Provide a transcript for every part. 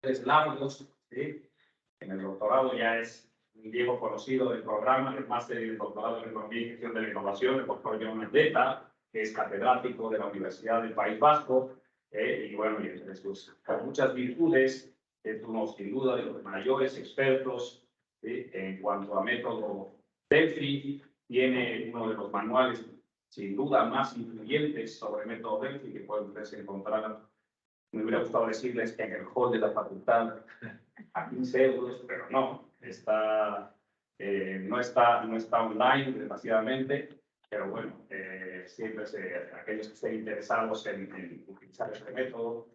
largos, ¿sí? En el doctorado ya es un viejo conocido del programa, el máster y el doctorado en Economía y Gestión de la Innovación, el doctor Jon Mendeta, que es catedrático de la Universidad del País Vasco, y bueno, y entre sus muchas virtudes, es uno sin duda de los mayores expertos, ¿sí? En cuanto a método Delphi, tiene uno de los manuales sin duda más influyentes sobre método Delphi que pueden ustedes encontrar. Me hubiera gustado decirles en el hall de la facultad a 15 euros, pero no, no está online, desgraciadamente, pero bueno, siempre aquellos que estén interesados en utilizar este método,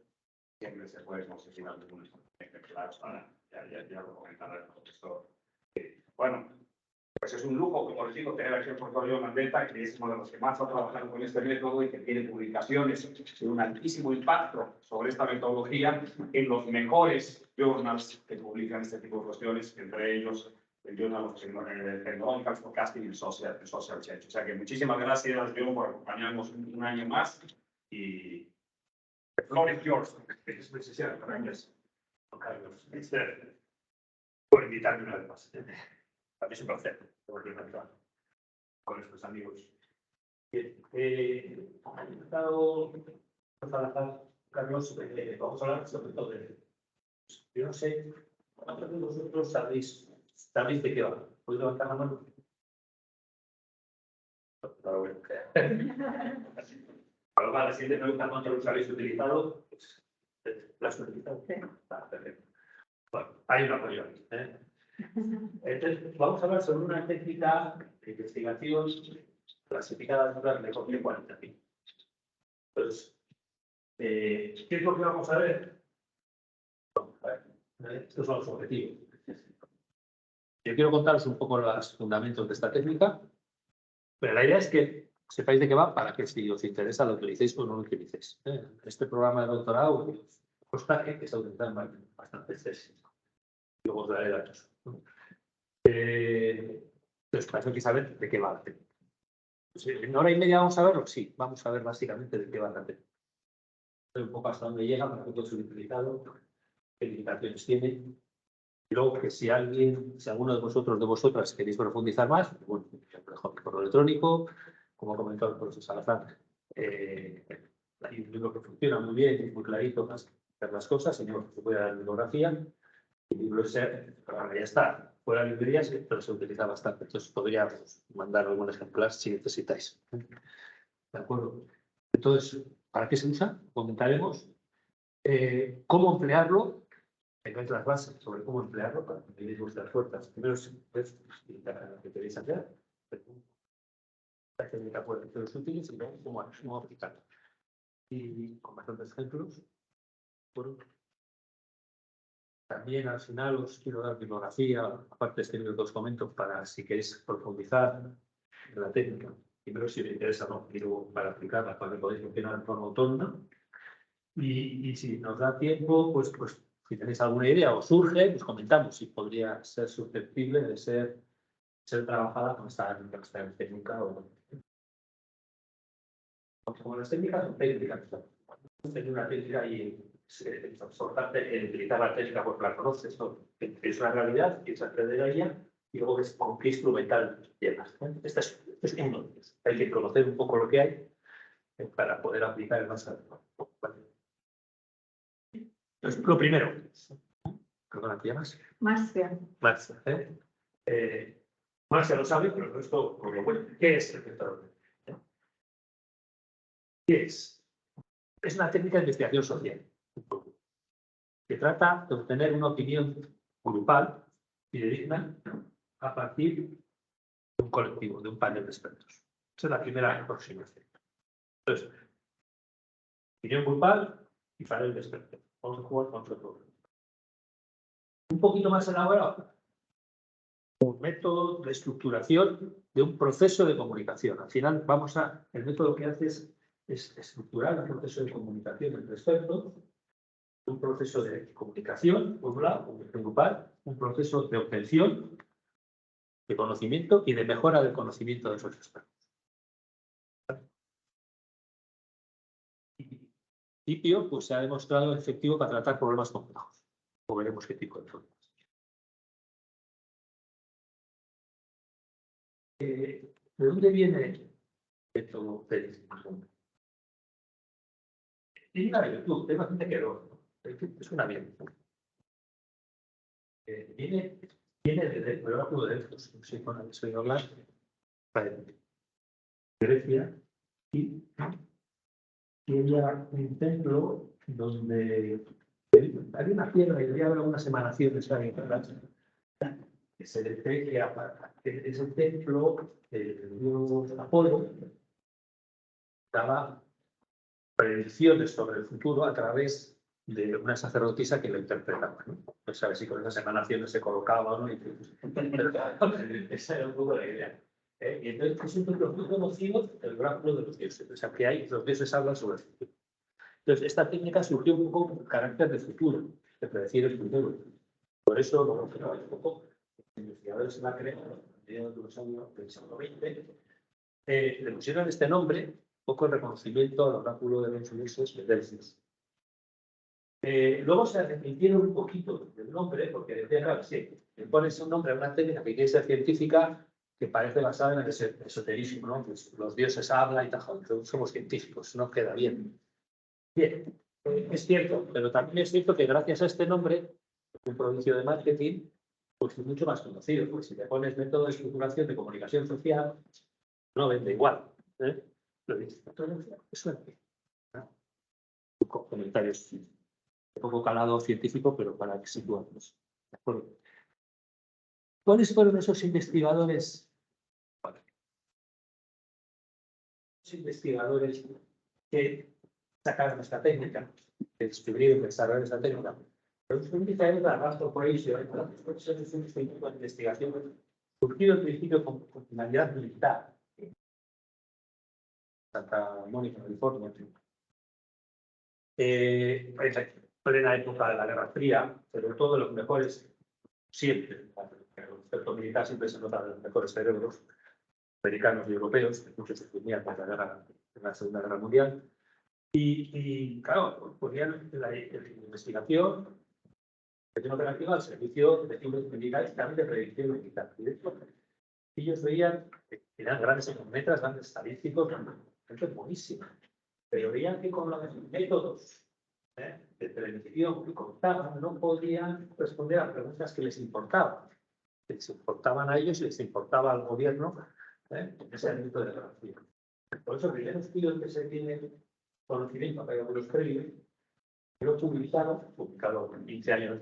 siempre se puede conseguir algunos ejemplares para, ya lo comentará el profesor. Bueno, pues es un lujo, como les digo, tener aquí al profesor Jon Mendeta, que es uno de los que más ha trabajado con este método y que tiene publicaciones de un altísimo impacto sobre esta metodología en los mejores journals que publican este tipo de cuestiones, entre ellos el Journal of Technological Forecasting y el Social Change. O sea que muchísimas gracias, Jon, por acompañarnos un año más y the floor is yours. Es necesario para ellos. Carlos, por invitarme una vez más. También es un placer con nuestros amigos. Ha estado Carlos, vamos a hablar sobre todo de. Yo no sé, ¿cuántos de vosotros sabéis de qué va? ¿Podéis levantar la mano? Pero bueno. Para la siguiente pregunta, ¿cuántos los habéis utilizado? Pues, ¿las has utilizado? Sí. Perfecto. Bueno, hay un apoyo aquí. Entonces, vamos a hablar sobre una técnica de investigación clasificada de cualitativa. Entonces, ¿qué es lo que vamos a ver? Estos son los objetivos. Yo quiero contaros un poco los fundamentos de esta técnica, pero la idea es que sepáis de qué va para que si os interesa lo utilicéis o no lo utilicéis. Este programa de doctorado consta que se utilizan bastantes tesis. Luego os daré datos. Entonces, para eso hay que saber de qué va la técnica. Pues, ¿en hora y media vamos a verlo? Sí, vamos a ver básicamente de qué va la técnica. Un poco hasta dónde llega, para qué puede ser utilizado, qué limitaciones tiene. Y luego que si alguno de vosotros, de vosotras, queréis profundizar más, bueno, yo os dejo mi correo electrónico, como ha comentado el profesor Salazar, hay un libro que funciona muy bien, es muy clarito, más ver las cosas, señor, se puede dar bibliografía. El libro ahora ya está, fuera de librerías, pero se utiliza bastante. Entonces podríamos mandar algún ejemplar si necesitáis. ¿De acuerdo? Entonces, ¿para qué se usa? Comentaremos cómo emplearlo. Tengáis las bases sobre cómo emplearlo para que tenéis vuestras fuerzas. Primero, pues, lo que queréis hacer. La técnica puede ser útil y luego cómo aplicarlo. Y con bastantes ejemplos. Bueno, también al final os quiero dar bibliografía, aparte de este libro que os comento, para si queréis profundizar en la técnica. Primero, si os interesa, no, quiero para aplicarla, para que podáis funcionar de forma autónoma. Y si nos da tiempo, pues si tenéis alguna idea o surge, pues comentamos si podría ser susceptible de ser trabajada con esta técnica o no. Como las técnicas son técnicas, tener una técnica y es importante utilizar la técnica porque la conoces, ¿no? Es una realidad, quieres acceder a ella y luego ves con qué instrumental llegas. Este es uno de ellos. Hay que conocer un poco lo que hay para poder aplicar el más adecuado. Entonces, lo primero. ¿Perdona, te llamas? Marcia. Marcia, Marcia lo sabe, pero esto, por lo bueno, ¿qué es el método? ¿Qué es? Es una técnica de investigación social que trata de obtener una opinión grupal y digna a partir de un colectivo, de un panel de expertos. Esa es la primera aproximación. Entonces, opinión grupal y panel de expertos. Vamos a jugar con otro problema. Un poquito más elaborado. Un método de estructuración de un proceso de comunicación. Al final, el método que hace es estructurar un proceso de comunicación entre expertos, un proceso de comunicación, por un lado, grupal, un proceso de obtención de conocimiento y de mejora del conocimiento de esos expertos. En principio, pues se ha demostrado efectivo para tratar problemas complejos. o veremos qué tipo de formas. ¿De dónde viene esto del tiene una virtud, es bastante queroso, es una virtud. Viene desde el oráculo de Delfos, no sé cuándo se oído hablar, Grecia, y había un templo donde había una piedra y había algunas emanaciones que se le cree que ese templo, el dios Apolo, daba predicciones sobre el futuro a través de una sacerdotisa que lo interpretaba, ¿no? No sabes si con esas emanaciones se colocaba o no. Esa era un poco la idea. Y entonces es un templo muy conocido, el oráculo de los dioses. O sea, que hay, los dioses hablan sobre el futuro. Entonces, esta técnica surgió un poco con carácter de futuro, de predecir el futuro. Por eso, luego que un poco, los investigadores se la crean a mediados de los años del siglo XX, le pusieron este nombre, poco en reconocimiento al oráculo de los dioses de Delfos. Luego se arrepintieron un poquito del nombre, porque decían, claro, sí, le pones un nombre a una técnica que quiere ser científica, que parece basada en el esoterismo, ¿no? Pues los dioses hablan y tal, somos científicos, no queda bien. Bien, es cierto, pero también es cierto que gracias a este nombre, un prodigio de marketing, pues es mucho más conocido, porque si le pones método de estructuración de comunicación social, no vende igual. Lo dice, es suerte. Comentarios un poco calado científico, pero para situarnos. ¿De acuerdo? ¿Cuáles fueron esos investigadores? Vale. Los investigadores que sacaron esta técnica, que descubrieron, que desarrollaron esta técnica. Pero los investigadores de la Rust Corporation, es un instituto de investigación surgido en principio con finalidad militar. Santa Mónica, California. En plena época de la Guerra Fría, pero todo los mejores, siempre, el concepto militar siempre se nota de los mejores cerebros americanos y europeos, que muchos se unían para la Segunda Guerra Mundial. Y claro, ponían la investigación operativa al servicio de fines militares, también de predicción militar. Y de hecho, ellos veían que eran grandes econometras, grandes estadísticos, gente buenísima. Pero veían que con los métodos de predicción que contaban no podían responder a preguntas que les importaban. Les importaban a ellos y les importaba al gobierno en ese ámbito de la relación. Por eso, el primer estudio que se tiene conocimiento para que los previos, lo publicado 15 años,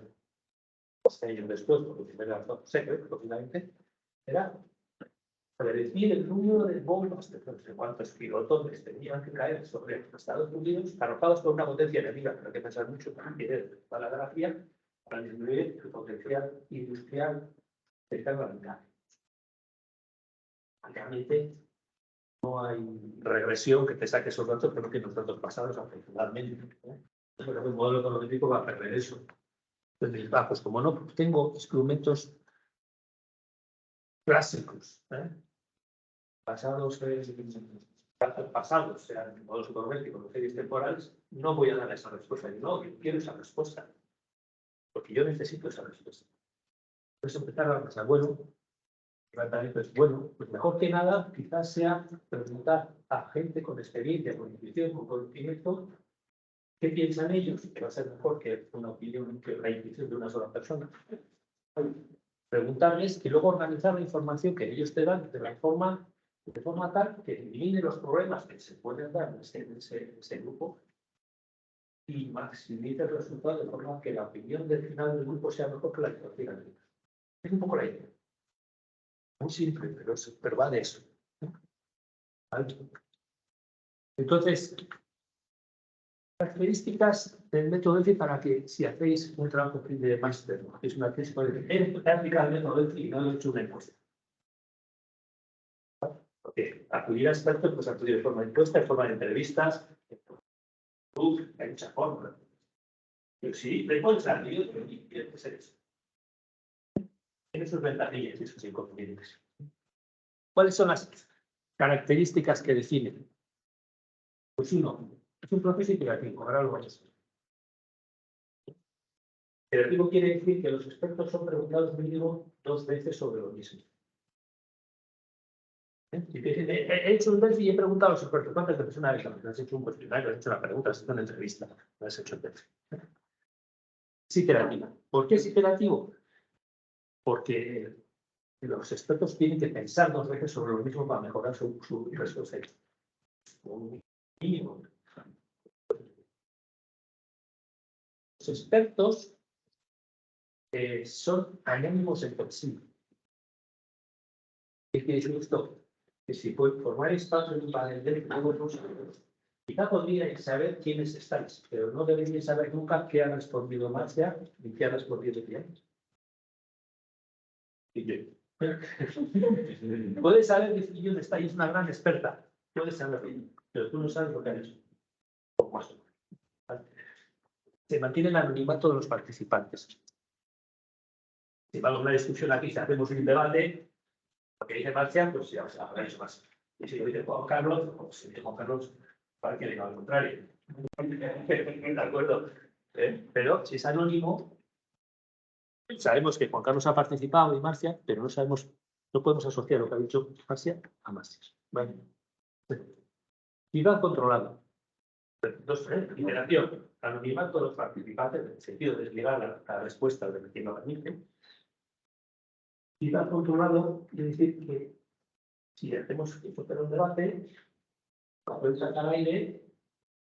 12 años después, por el primer Arthur Secret, posiblemente, era predecir el número de bombas de no sé cuántos kilotones tenían que caer sobre Estados Unidos, arrojados por una potencia enemiga, pero hay que pensar mucho también para la Guerra Fría, para disminuir su potencial industrial de carga militar. Realmente no hay regresión que te saque esos datos, pero que los datos pasados, afortunadamente. Pero el modelo económico va a perder eso. Entonces, pues como no tengo instrumentos clásicos, basados en datos pasados, sean modelos económicos o series temporales, no voy a dar esa respuesta. No, yo quiero esa respuesta, porque yo necesito esa respuesta. Entonces empezar a pensar, bueno, pues mejor que nada, quizás sea preguntar a gente con experiencia, con intuición, con conocimiento, qué piensan ellos, que va a ser mejor que una opinión, que la intuición de una sola persona. Preguntarles y luego organizar la información que ellos te dan de forma tal que elimine los problemas que se pueden dar en ese grupo y maximice el resultado de forma que la opinión del final del grupo sea mejor que la que final. Es un poco la idea. Muy simple, pero va de eso. ¿Vale? Entonces, características del método Delphi para que si hacéis un trabajo de máster, hacéis una tesis, aplicar el método Delphi y no he hecho una encuesta. Porque acudir a expertos, pues acudir de forma de encuesta, de forma de entrevistas, hay muchas formas. Pero sí, le pones al lío, tiene que ser eso. Tiene sus ventajillas y sus inconvenientes. ¿Cuáles son las características que definen? Pues uno, es un proceso iterativo, ahora lo vais a ver. Iterativo quiere decir que los expertos son preguntados mínimo 2 veces sobre lo mismo. He hecho un test y he preguntado a los expertos cuántas veces. Una vez has hecho un cuestionario, has hecho una pregunta, has hecho una entrevista, no has hecho el test. Es iterativo. ¿Por qué es iterativo? Porque los expertos tienen que pensar 2 veces sobre lo mismo para mejorar su respuesta. Un mínimo. Los expertos son anónimos entre sí. ¿Qué quiere decir esto? Que si formáis parte de un panel de todos vosotros, quizá podríais saber quiénes estáis, pero no deberíais saber nunca qué ha respondido Marcia ni qué ha respondido quién. Puedes saber que dónde estáis, es una gran experta, puedes saberlo, pero tú no sabes lo que ha hecho. Se mantiene el anonimato de los participantes. Si vamos a una discusión aquí, si hacemos un debate, lo que dice Marcia, pues ya os habláis más. Y si lo dice Juan Carlos, pues si dice Juan Carlos, para que diga al contrario. De acuerdo. Pero si es anónimo, sabemos que Juan Carlos ha participado y Marcia, pero no sabemos, no podemos asociar lo que ha dicho Marcia a Marcia. ¿Vale? Feedback controlado. Iteración. Anonimato de los participantes, en el sentido de desligar la respuesta de quien lo permite. Feedback controlado quiere decir que si hacemos un debate, lo puedes sacar al aire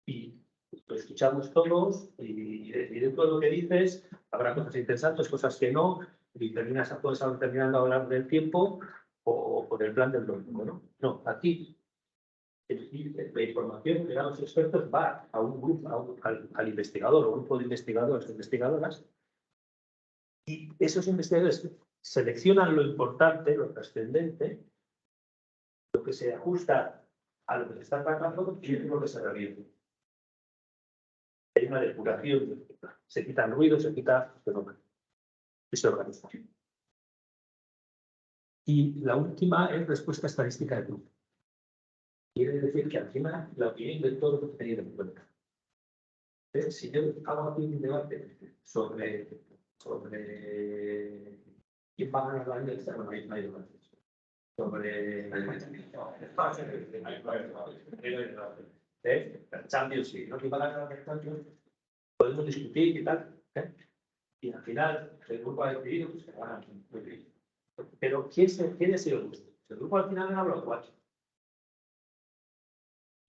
y lo escuchamos todos y dentro de lo que dices habrá cosas interesantes, cosas que no, y puedes estar terminando de hablar del tiempo o por el plan del domingo, ¿no? No, aquí la información que dan los expertos va a un grupo, al investigador o grupo de investigadores o investigadoras, y esos investigadores seleccionan lo importante, lo trascendente, lo que se ajusta a lo que se está tratando y es lo que se revierte. Hay una depuración, se quitan ruidos, se quita fenómeno y se organiza. Y la última es respuesta estadística de grupo. Quiere decir que al final la opinión de todos los tenido en cuenta. Si yo hago aquí un debate sobre quién va a ganar la indexia, bueno, ahí no hay debate. Sobre Champions, sí, ¿no? ¿Quién va a ganar la Champions? Podemos discutir y tal. Y al final el grupo ha decidido pues, que ganan. Pero ¿quién es el gusto? El grupo al final gana los 4.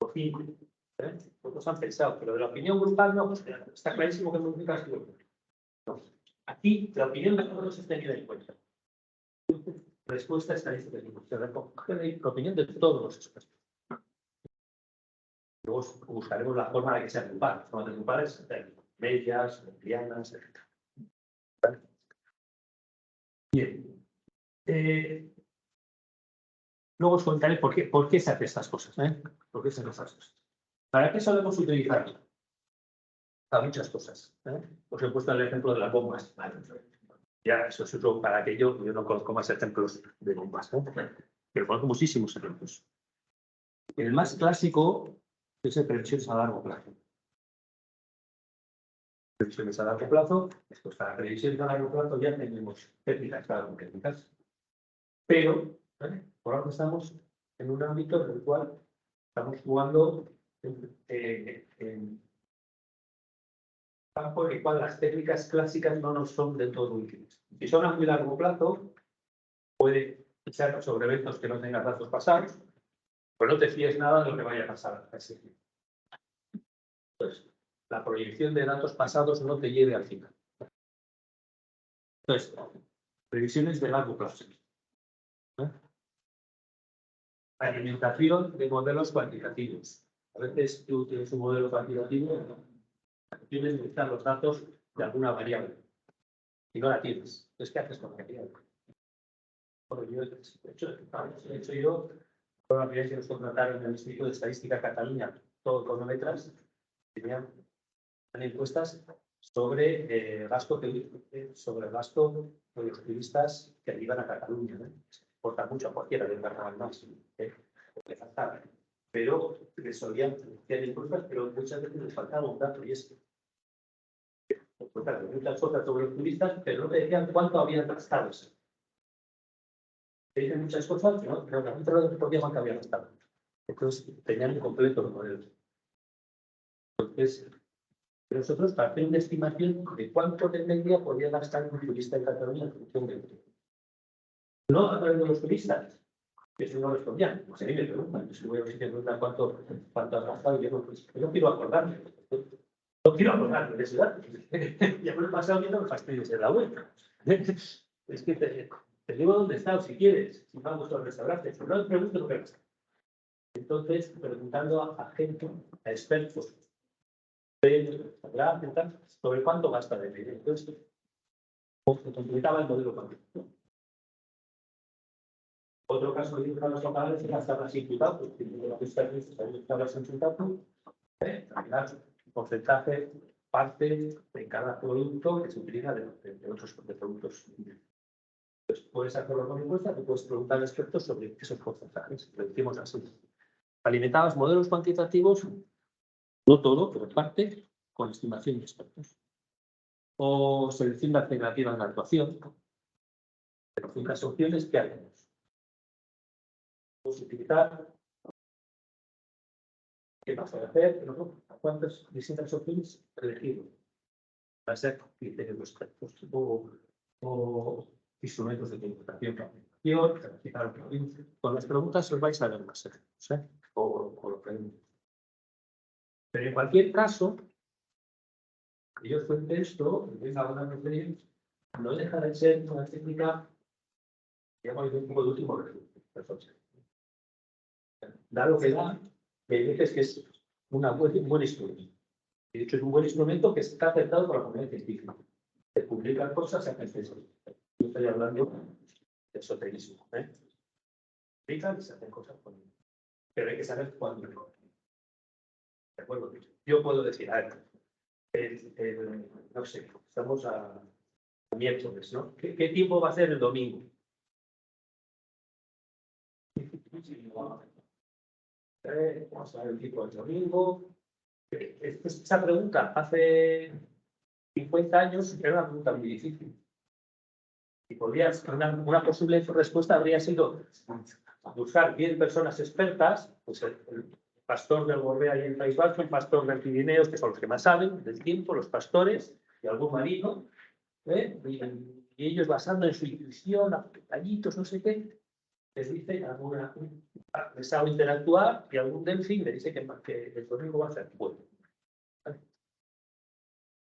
Por 5. Otros han pensado, pero de la opinión grupal no, pues está clarísimo que nunca es grupo. No. Aquí la opinión de todos es tenida en cuenta. Respuesta estadística de grupo. Se recoge la opinión de todos los expertos. Luego buscaremos la forma de que sean grupales. Las formas de grupales, medias, medianas, etc. ¿Vale? Bien. Luego os contaré por qué se hacen estas cosas. ¿Por qué se hacen estas cosas? ¿Para qué solemos utilizarlo? Para muchas cosas. Os he puesto el ejemplo de las bombas. Ya, eso es otro para aquello. Yo no conozco más ejemplos de bombas. Pero conozco muchísimos ejemplos. El más clásico es el previsiones a largo plazo. Previsiones a largo plazo, pues para previsiones a largo plazo ya tenemos técnicas, claro, técnicas. Pero, por ahora estamos en un ámbito en el cual estamos jugando en campo en el cual las técnicas clásicas no nos son del todo útiles. Si son a muy largo plazo, puede ser sobre eventos que no tengan datos pasados, pues no te fíes nada de lo que vaya a pasar. Entonces, la proyección de datos pasados no te lleve al final. Entonces, previsiones de largo plazo. Alimentación de modelos cuantitativos. A veces tú tienes un modelo cuantitativo, tienes que necesitar los datos de alguna variable y no la tienes. Entonces, ¿qué haces con la variable? Bueno, yo, de hecho yo, por la primera vez que nos contrataron en el Instituto de Estadística Cataluña, todo con letras, tenían encuestas sobre gasto de los turistas que iban a Cataluña. Se importa mucho a cualquiera de un más. Pero les solían hacer encuestas, pero muchas veces les faltaba un dato y es que Pues claro, muchas cosas sobre los turistas, pero no te decían cuánto habían gastado. Te dicen muchas cosas, pero realmente no te respondía cuánto habían gastado. Entonces, tenían incompleto los modelos. Entonces, nosotros, para hacer una estimación de cuánto de media podía gastar un turista en Cataluña en función de esto. No a través de los turistas, que eso no respondían. Pues a mí me preguntan, yo si voy a un sitio y me preguntan cuánto has gastado, y yo no quiero acordarme. No quiero acordarme de ese dato. Ya me lo he pasado viendo los fastidios de la web. Es que te digo dónde he estado, si quieres, si me han gustado el restaurante, pero no te pregunto lo que he gastado. Entonces, preguntando a gente, a expertos, sobre cuánto gasta de media. Entonces, se completaba el modelo cuantitativo. Otro caso de los locales es las tablas imputadas, porque lo que está aquí son tablas imputadas, porcentaje, parte de cada producto que se utiliza de otros productos. Entonces, puedes hacerlo con encuesta, te puedes preguntar al experto sobre esos porcentajes. Lo decimos así. Alimentados modelos cuantitativos, no todo, pero parte, con estimación de expertos. O selección de alternativas de actuación. De las 5 opciones, ¿qué haremos? Podemos utilizar. ¿Qué vas a hacer? ¿Cuántas distintas opciones elegir? Va a ser criterios de expertos o instrumentos de computación, con las preguntas os vais a ver más ejemplos, o lo pregunto. Pero en cualquier caso, que yo cuente esto, venga a hablar de ellos, no deja de ser una técnica, digamos, un poco de último recurso. Da lo que da, que dices que es un buen instrumento. De hecho, es un buen instrumento que está aceptado por la comunidad científica. Se publican cosas, se hacen cosas. Yo estoy hablando de esoterismo. Se publican y se hacen cosas con ello. Pero hay que saber cuándo. ¿De acuerdo? Yo puedo decir, a ver, no sé, estamos a miércoles, ¿no? ¿Qué tiempo va a ser el domingo? Vamos a ver el tipo del domingo. Esa pregunta hace 50 años era una pregunta muy difícil. Y podrías, una posible respuesta habría sido buscar 10 personas expertas, pues el pastor del Gorbea y el País Vasco, el pastor del Pirineos, que son los que más saben del tiempo, los pastores y algún marino, y ellos basando en su intuición, detallitos, no sé qué, les dice les hago interactuar y algún delfín le dice que el domingo va a ser bueno.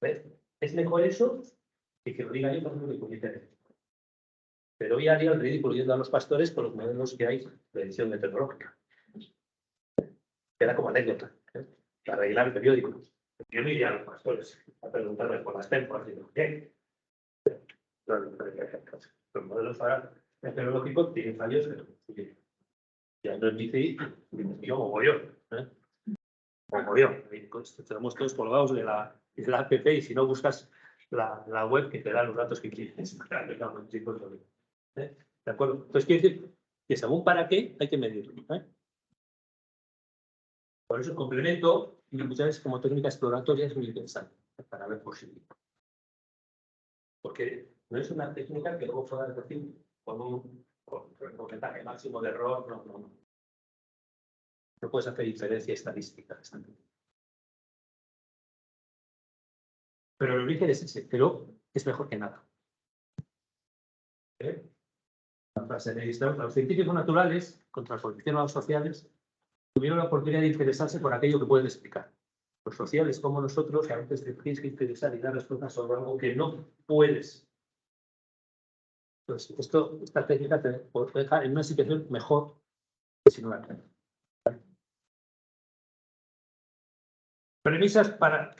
¿Ves? Es mejor eso que lo diga yo por ejemplo, que comité. Pero hoy haría el ridículo yendo a los pastores con los modelos que hay de edición meteorológica. Queda como anécdota, para arreglar el periódico. Yo no iría a los pastores a preguntarles por las temporadas y ¿qué? Los modelos meteorológicos tienen fallos, pero ya no es mi yo mogollón. Mogollón. Tenemos todos colgados de la app y si no buscas la web que te da los datos que quieres. ¿De acuerdo? Entonces quiere decir que según para qué hay que medirlo. Por eso el complemento, y muchas veces como técnica exploratoria, es muy interesante para ver posibilidades. Porque no es una técnica que luego pueda decir con un porcentaje máximo de error, no puedes hacer diferencia estadística. Pero el origen es ese, pero es mejor que nada. Los científicos naturales, contraposición a los sociales, tuvieron la oportunidad de interesarse por aquello que pueden explicar. Los sociales, como nosotros, a veces te tienes que interesar y dar respuestas sobre algo que no puedes. Entonces, esta técnica te puede dejar en una situación mejor que si no la tienes. Premisas para...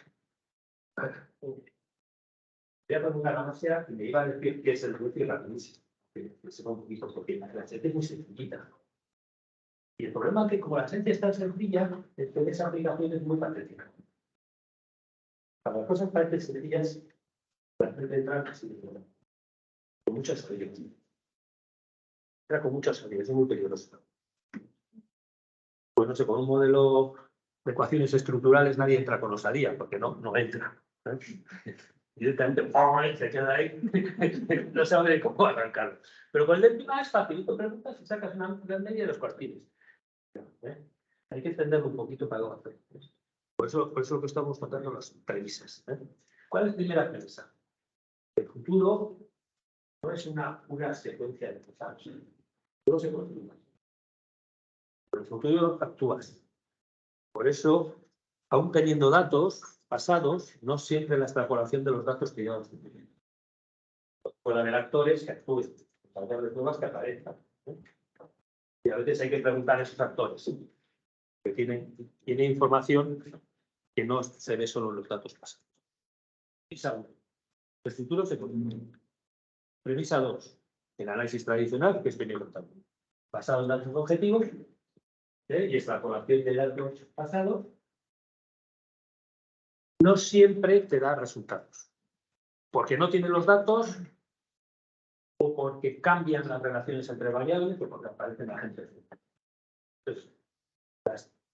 Voy a poner una ganancia y me iba a decir que es el juicio y la premisa. Que se va un poquito porque la gente es muy sencillita. Y el problema es que como la ciencia es tan sencilla, esa aplicación es muy patética. Para las cosas parecen sencillas, la gente entra con muchas salidas. Entra con muchas salidas, es muy peligroso. Pues no sé, con un modelo de ecuaciones estructurales nadie entra con osadía, porque no entra. directamente se queda ahí, no sabe cómo arrancarlo. Pero con el de encima es facilito, preguntas y sacas una media de los cuartiles. Hay que entenderlo un poquito para luego hacer. Por eso que estamos contando las premisas. ¿Cuál es la primera premisa? El futuro no es una pura secuencia de cosas. No se construye. Pero el futuro actúas. Por eso, aún teniendo datos pasados, no siempre la extrapolación de los datos que llevamos. Puede haber actores que actúen, puede haber pruebas que aparezcan. Y a veces hay que preguntar a esos actores que tienen información que no se ve solo en los datos pasados. Premisa 1. El futuro se construye. Premisa 2. El análisis tradicional, que es venir contando. Basado en datos objetivos y extrapolación de datos pasados, no siempre te da resultados. Porque no tiene los datos o porque cambian las relaciones entre variables o porque aparecen agentes. Entonces,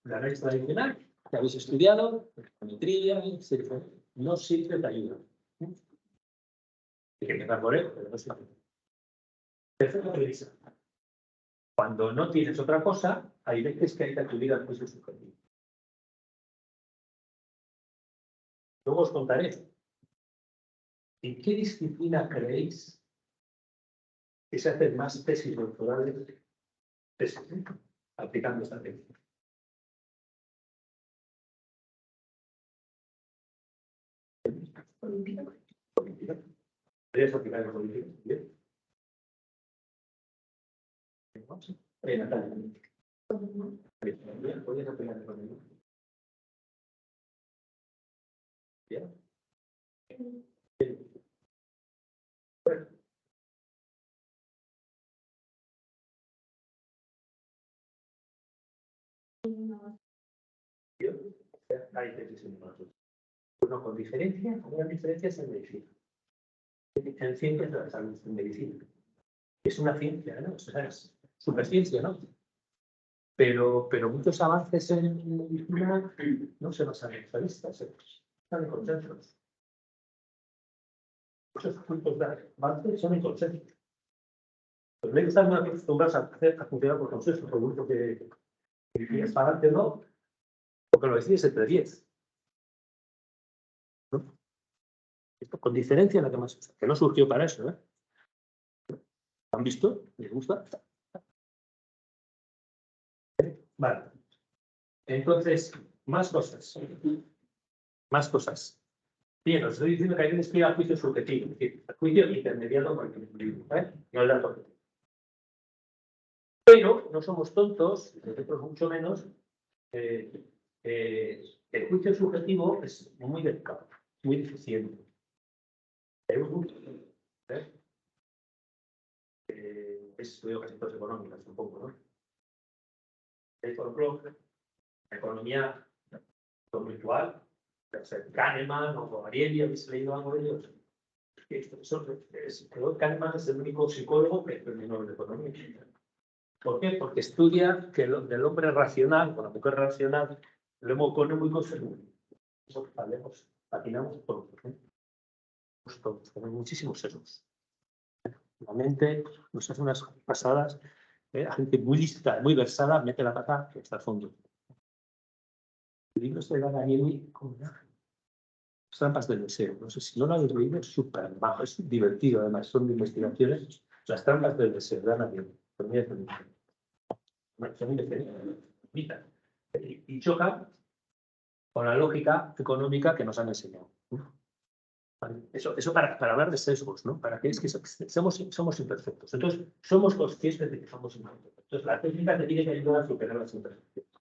la análisis tradicional que habéis estudiado, econometría, no siempre te ayuda. Hay que empezar por él, pero no siempre. Tercera premisa. Cuando no tienes otra cosa, hay veces que hay que acudir al juicio subjetivo. Luego os contaré. ¿En qué disciplina creéis que se hacen más tesis doctorales aplicando esta técnica? Política. ¿Podrías aplicar en política? Bien. Natalia. ¿Podrías aplicar en política? Bien. Bueno. Hay tesis en nosotros. Bueno, con diferencia, con gran diferencia es en medicina. En ciencias de la salud, en medicina. Es una ciencia, ¿no? O sea, es superciencia, ¿no? Pero muchos avances en medicina no se basan en estadísticas, están en consensos. Muchos puntos de avance son en consenso. Los médicos están muy acostumbrados a funcionar por consenso, por mucho que es para adelante, ¿no? Porque lo decides entre 10. ¿No? Esto con diferencia la que más usa, que no surgió para eso, ¿eh? ¿Han visto? ¿Les gusta? Vale. Entonces, más cosas. Más cosas. Bien, os estoy diciendo que hay que describir juicio subjetivo, es decir, el juicio intermediado con el individuo, no el dato objetivo. Pero no somos tontos, nosotros mucho menos. El juicio subjetivo es muy delicado, muy deficiente. Estudio casi todas económicas, un poco, ¿no? El folclore, la economía virtual, Kahneman o Ariely, ¿habéis leído algo de ellos? Kahneman es el único psicólogo que es premio Nobel de Economía. ¿Por qué? Porque estudia que del hombre racional, con la mujer racional, lo económico se fallamos, patinamos por todos, tenemos muchísimos sesgos. La mente nos hace unas pasadas, la gente muy lista, muy versada, mete la pata hasta el fondo. El libro se da a Ariely con las trampas del deseo. No sé si no lo habéis leído, es súper bajo, es divertido, además, son de investigaciones. Las trampas del deseo, de Ariely. Son indefinidas. Y choca con la lógica económica que nos han enseñado. Eso para hablar de sesgos, ¿no? Para que es que somos imperfectos. Entonces, somos conscientes de que somos imperfectos. Entonces, la técnica te tiene que ayudar a superar las imperfecciones.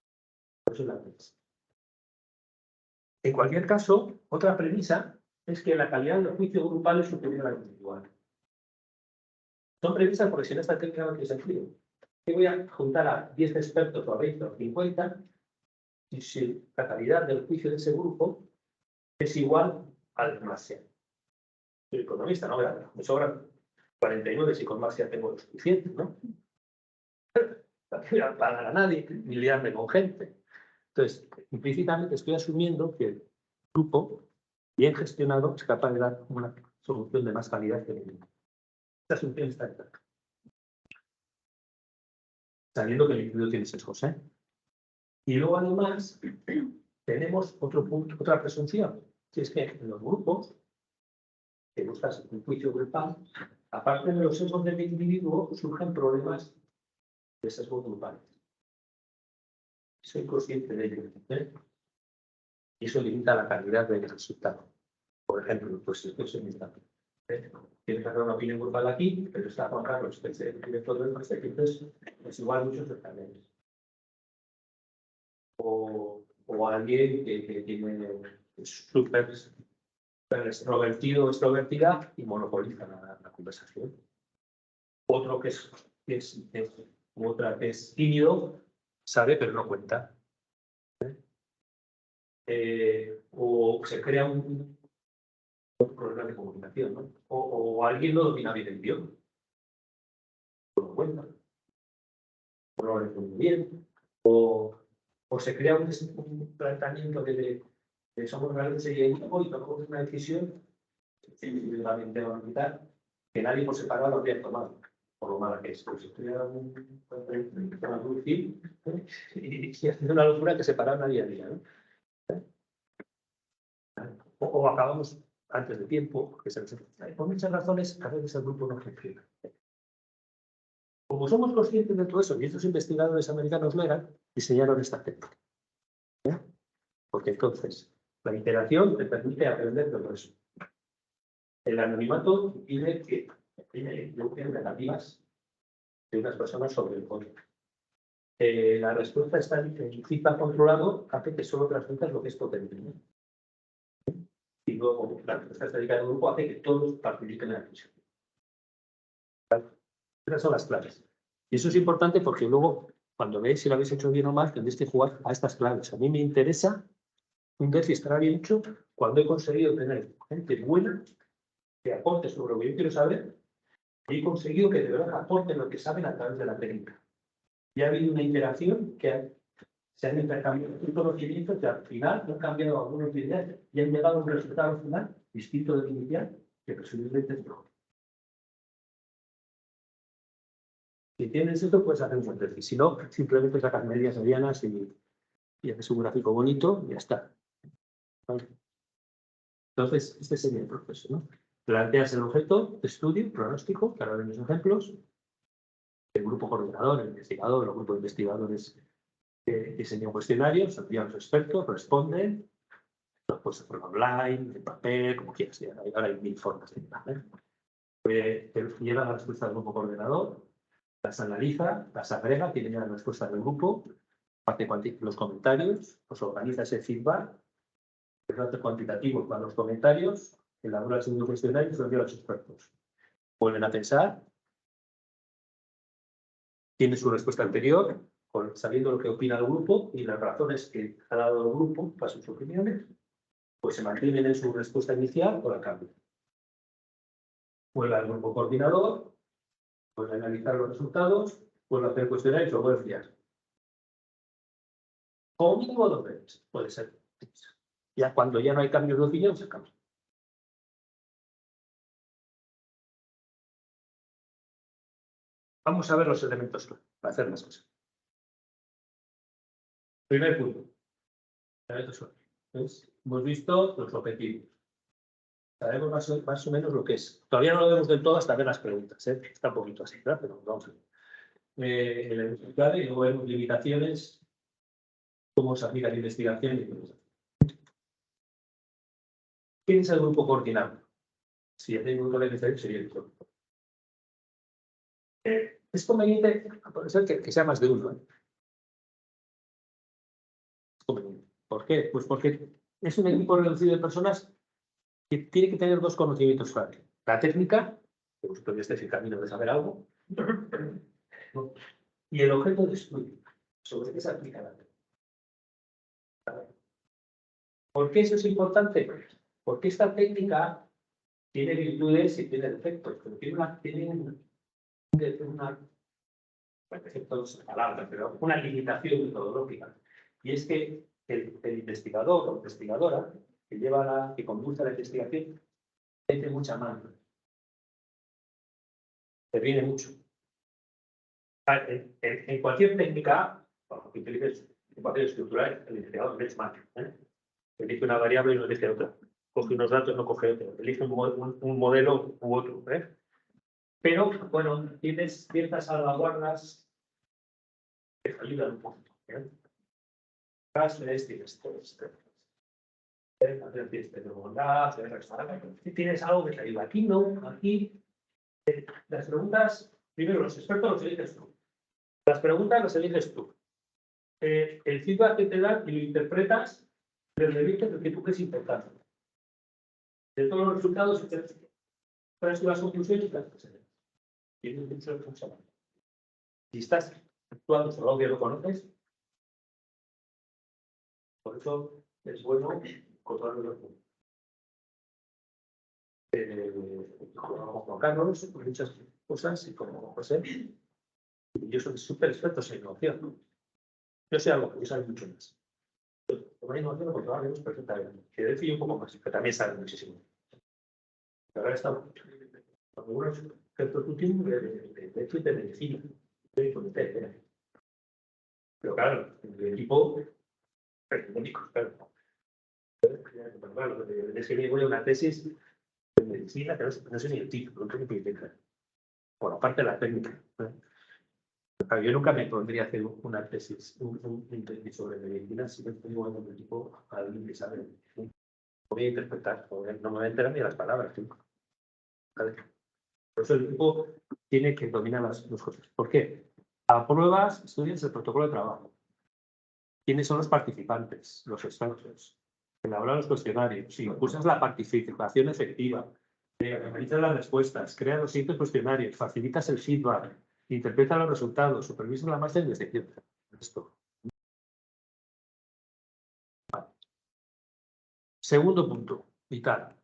Por eso es la premisa. En cualquier caso, otra premisa es que la calidad del juicio grupal es superior a la individual. Son premisas porque si no esta técnica no tiene sentido. Yo voy a juntar a 10 expertos o a 20 o 50 y si la calidad del juicio de ese grupo es igual al de Marcia. Soy economista, ¿no? Me sobran 49 si con Marcia tengo lo suficiente, ¿no? No quiero pagar a nadie, ni liarme con gente. Entonces, implícitamente estoy asumiendo que el grupo bien gestionado, es capaz de dar una solución de más calidad que ninguna. Esta solución está en tanto. Sabiendo que el individuo tiene sesgos, ¿eh? Y luego, además, tenemos otro punto, otra presunción, que es que en los grupos que buscas un juicio grupal, aparte de los sesgos del individuo, surgen problemas de sesgos grupales. Soy consciente de ello, ¿eh? Y eso limita la calidad del resultado. Por ejemplo, pues esto es en tienes que hacer una opinión grupal aquí, pero está Juan Carlos, que es el director del máster, entonces es igual muchos detalles. O alguien que tiene súper extrovertido o extrovertida y monopoliza la conversación. Otro que otra que es tímido, sabe pero no cuenta. O se crea un problema de comunicación, ¿no? O alguien no domina bien el idioma. No cuenta. O no lo entiende bien. O se crea un planteamiento de somos grandes y tomamos una decisión que nadie por separado lo habría tomado, por lo mala que es. Pues estudiar y haciendo una locura que separar día a día, ¿no? O acabamos antes de tiempo, porque por muchas razones a veces el grupo no funciona. Como somos conscientes de todo eso, y estos investigadores americanos Megan diseñaron esta técnica. ¿Ya? Porque entonces la iteración te permite aprender todo eso. El anonimato impide que haya influencias negativas de unas personas sobre el código. La respuesta está en feedback controlado, hace que solo transmitas lo que es potente, ¿no? Y luego la respuesta estadística del grupo hace que todos participen en la decisión. Esas son las claves. Y eso es importante porque luego, cuando veis si lo habéis hecho bien o mal, tendréis que jugar a estas claves. A mí me interesa un DEFI estará bien hecho cuando he conseguido tener gente buena que aporte sobre lo que yo quiero saber y he conseguido que de verdad aporten lo que saben a través de la técnica. Y ha habido una interacción que se han intercambiado conocimientos que al final han cambiado algunos ideas y han llegado a un resultado final distinto del inicial que presumiblemente es mejor. Si tienes esto, puedes hacer un buen DEFI. Si no, simplemente sacas medias medianas y haces un gráfico bonito y ya está. ¿Vale? Entonces, este sería el proceso, ¿no? Planteas el objeto de estudio, pronóstico, que ahora vemos ejemplos. El grupo coordinador, el investigador, el grupo de investigadores diseñan cuestionarios, envían a los expertos, responden. Los puedes hacer online, en papel, como quieras. Ahora hay 1000 formas de hacer. Lleva la respuesta del grupo coordinador, las analiza, las agrega, tiene ya la respuesta del grupo, hace los comentarios, pues organiza ese feedback, el dato cuantitativo para los comentarios, elabora el segundo cuestionario y se lo envía a los expertos. Vuelven a pensar, tiene su respuesta anterior, sabiendo lo que opina el grupo y las razones que ha dado el grupo para sus opiniones, pues se mantienen en su respuesta inicial o la cambian. Vuelve al grupo coordinador, vuelve a analizar los resultados, vuelve a hacer cuestionarios y lo vuelve a enviar. Como mínimo 2 veces, puede ser. Ya cuando ya no hay cambios de opinión, se cambia. Vamos a ver los elementos para hacer las cosas. Primer punto. Elementos. Hemos visto los objetivos. Sabemos más o menos lo que es. Todavía no lo vemos del todo hasta ver las preguntas. Está un poquito así, ¿verdad? Pero vamos a ver. El elemento clave y luego vemos limitaciones, cómo se aplica la investigación y todo eso. ¿Quién es el grupo coordinado? Si hay un grupo de investigación, sería el grupo. Es conveniente, puede ser que sea más de uno. Es conveniente. ¿Por qué? Pues porque es un equipo reducido de personas que tiene que tener dos conocimientos clave. La técnica, que vosotros ya estáis en camino de saber algo, y el objeto de estudio, sobre qué se aplica la técnica. ¿Por qué eso es importante? Porque esta técnica tiene virtudes y tiene defectos, pero tiene una limitación metodológica. Y es que el investigador o investigadora que conduce la investigación, mete mucha mano. Interviene mucho. En cualquier técnica, que utilices en papel estructural, el investigador benchmark, elige una variable y no elige otra. Coge unos datos, no coge otro. Elige un modelo u otro. Pero, bueno, tienes ciertas salvaguardas que te ayudan un poco. Tienes todo esto. Tienes algo que te ayuda. Aquí no, aquí las preguntas, primero los expertos los eliges tú. Las preguntas las eliges tú. El feedback que te dan y lo interpretas desde lo que tú crees importante. De todos los resultados, traes tú las conclusiones y las presentas. Tienes mucho responsabilidad. Si estás actuando sobre algo que lo conoces, por eso es bueno controlarlo. Como Juan Carlos, muchas cosas, y como José, yo soy súper expertos en innovación. Yo sé algo, yo sé mucho más. Como innovación lo controlamos perfectamente. Que de un poco más, pero también sabe muchísimo. Pero ahora estamos con algunos expertos últimos de medicina, de comité. Pero claro, el equipo médicos, claro. Claro, es que voy a una tesis de medicina, pero no sé ni el título, no tengo ni idea. Por aparte de la técnica. Yo nunca me pondría a hacer una tesis, un tesis sobre medicina si no tengo en el equipo a alguien que sabe. Voy a interpretar, no me voy a enterar ni las palabras. ¿Vale? Por eso el equipo tiene que dominar las dos cosas. ¿Por qué? A pruebas, estudias el protocolo de trabajo. ¿Quiénes son los participantes? Los expertos. Elaborar los cuestionarios. Si impulsas la participación efectiva, analizas las respuestas, creas los siguientes cuestionarios, facilitas el feedback, interpreta los resultados, supervisa la marcha de investigación. Esto. Vale. Segundo punto, vital.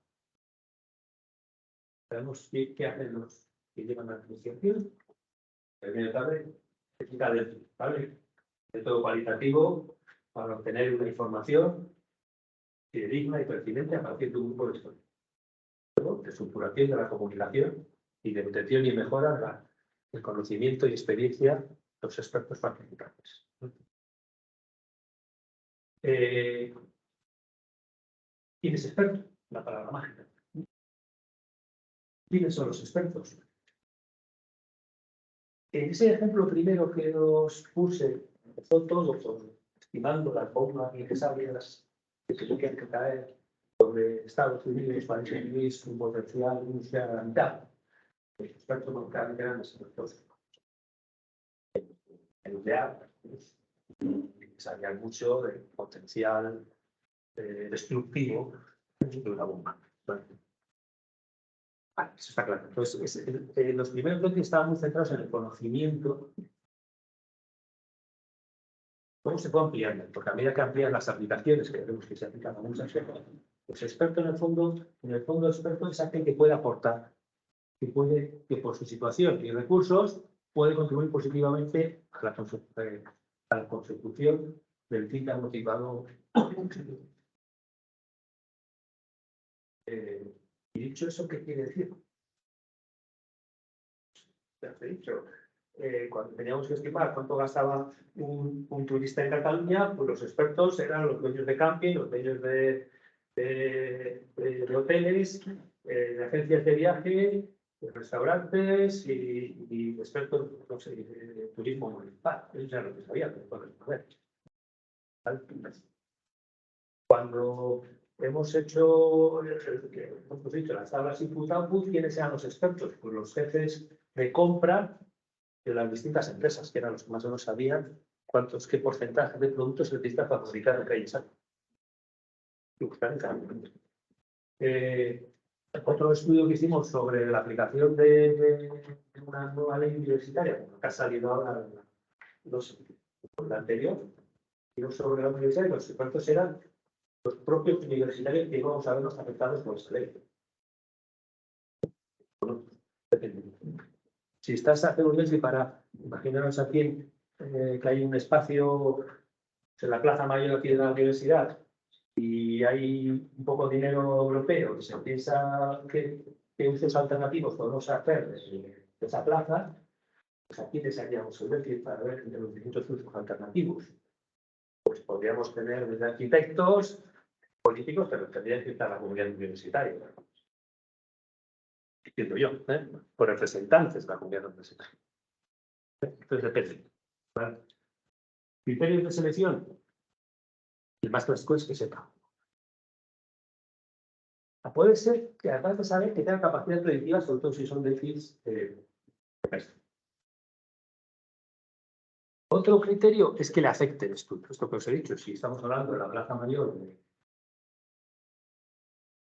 Tenemos qué hacen los que llevan la investigación. Primero tarde, técnica del ¿vale? Método cualitativo para obtener una información fidedigna y pertinente a partir de un grupo de historia. De estructuración de la comunicación y de obtención y mejora del conocimiento y experiencia de los expertos participantes. ¿Quién es experto? La palabra mágica. ¿Quiénes son los expertos? En ese ejemplo primero que os puse, empezó todo estimando las bombas necesarias que se tenían que caer sobre Estados Unidos para disminuir su potencial industrial a la mitad. Los expertos locales eran los expertos en nuclear, que sabían mucho del potencial destructivo de una bomba. Vale, eso está claro. Entonces, los primeros bloques estaban muy centrados en el conocimiento. ¿Cómo se puede ampliar? Porque a medida que amplían las aplicaciones, que vemos que se aplican a muchas cosas, pues experto en el fondo experto es aquel que puede aportar, que por su situación y recursos puede contribuir positivamente a la consecución del fin que ha motivado. Y dicho eso, ¿qué quiere decir? Ya te he dicho. Cuando teníamos que estimar cuánto gastaba un turista en Cataluña, pues los expertos eran los dueños de camping, los dueños de hoteles, de agencias de viaje, de restaurantes y expertos no sé, de turismo municipal. Eso ya lo que sabía, pero puedo responder. Cuando hemos hecho las tablas input-output, ¿quiénes eran los expertos? Pues los jefes de compra de las distintas empresas, que eran los que más o menos sabían qué porcentaje de productos se necesita para fabricar en calle Santa. Otro estudio que hicimos sobre la aplicación de una nueva ley universitaria, que ha salido ahora, no sé, la anterior, sobre la universidad, y los expertos eran los propios universitarios que íbamos a vernos afectados por esta ley. Bueno, si estás haciendo un mes para imaginaros aquí que hay un espacio en la Plaza Mayor aquí de la universidad y hay un poco de dinero europeo que se piensa que usos alternativos podemos hacer de esa plaza, pues aquí desearíamos invertir para ver entre los distintos usos alternativos. Pues podríamos tener desde arquitectos, políticos, pero tendría que estar la comunidad universitaria. Entiendo yo, por representantes de la comunidad universitaria. Entonces depende. ¿Vale? Criterios de selección. El más clásico es que sepa. Puede ser que además de saber que tenga capacidad predictiva, sobre todo si son déficits Otro criterio es que le afecte el estudio. Esto que os he dicho, si estamos hablando de la plaza mayor de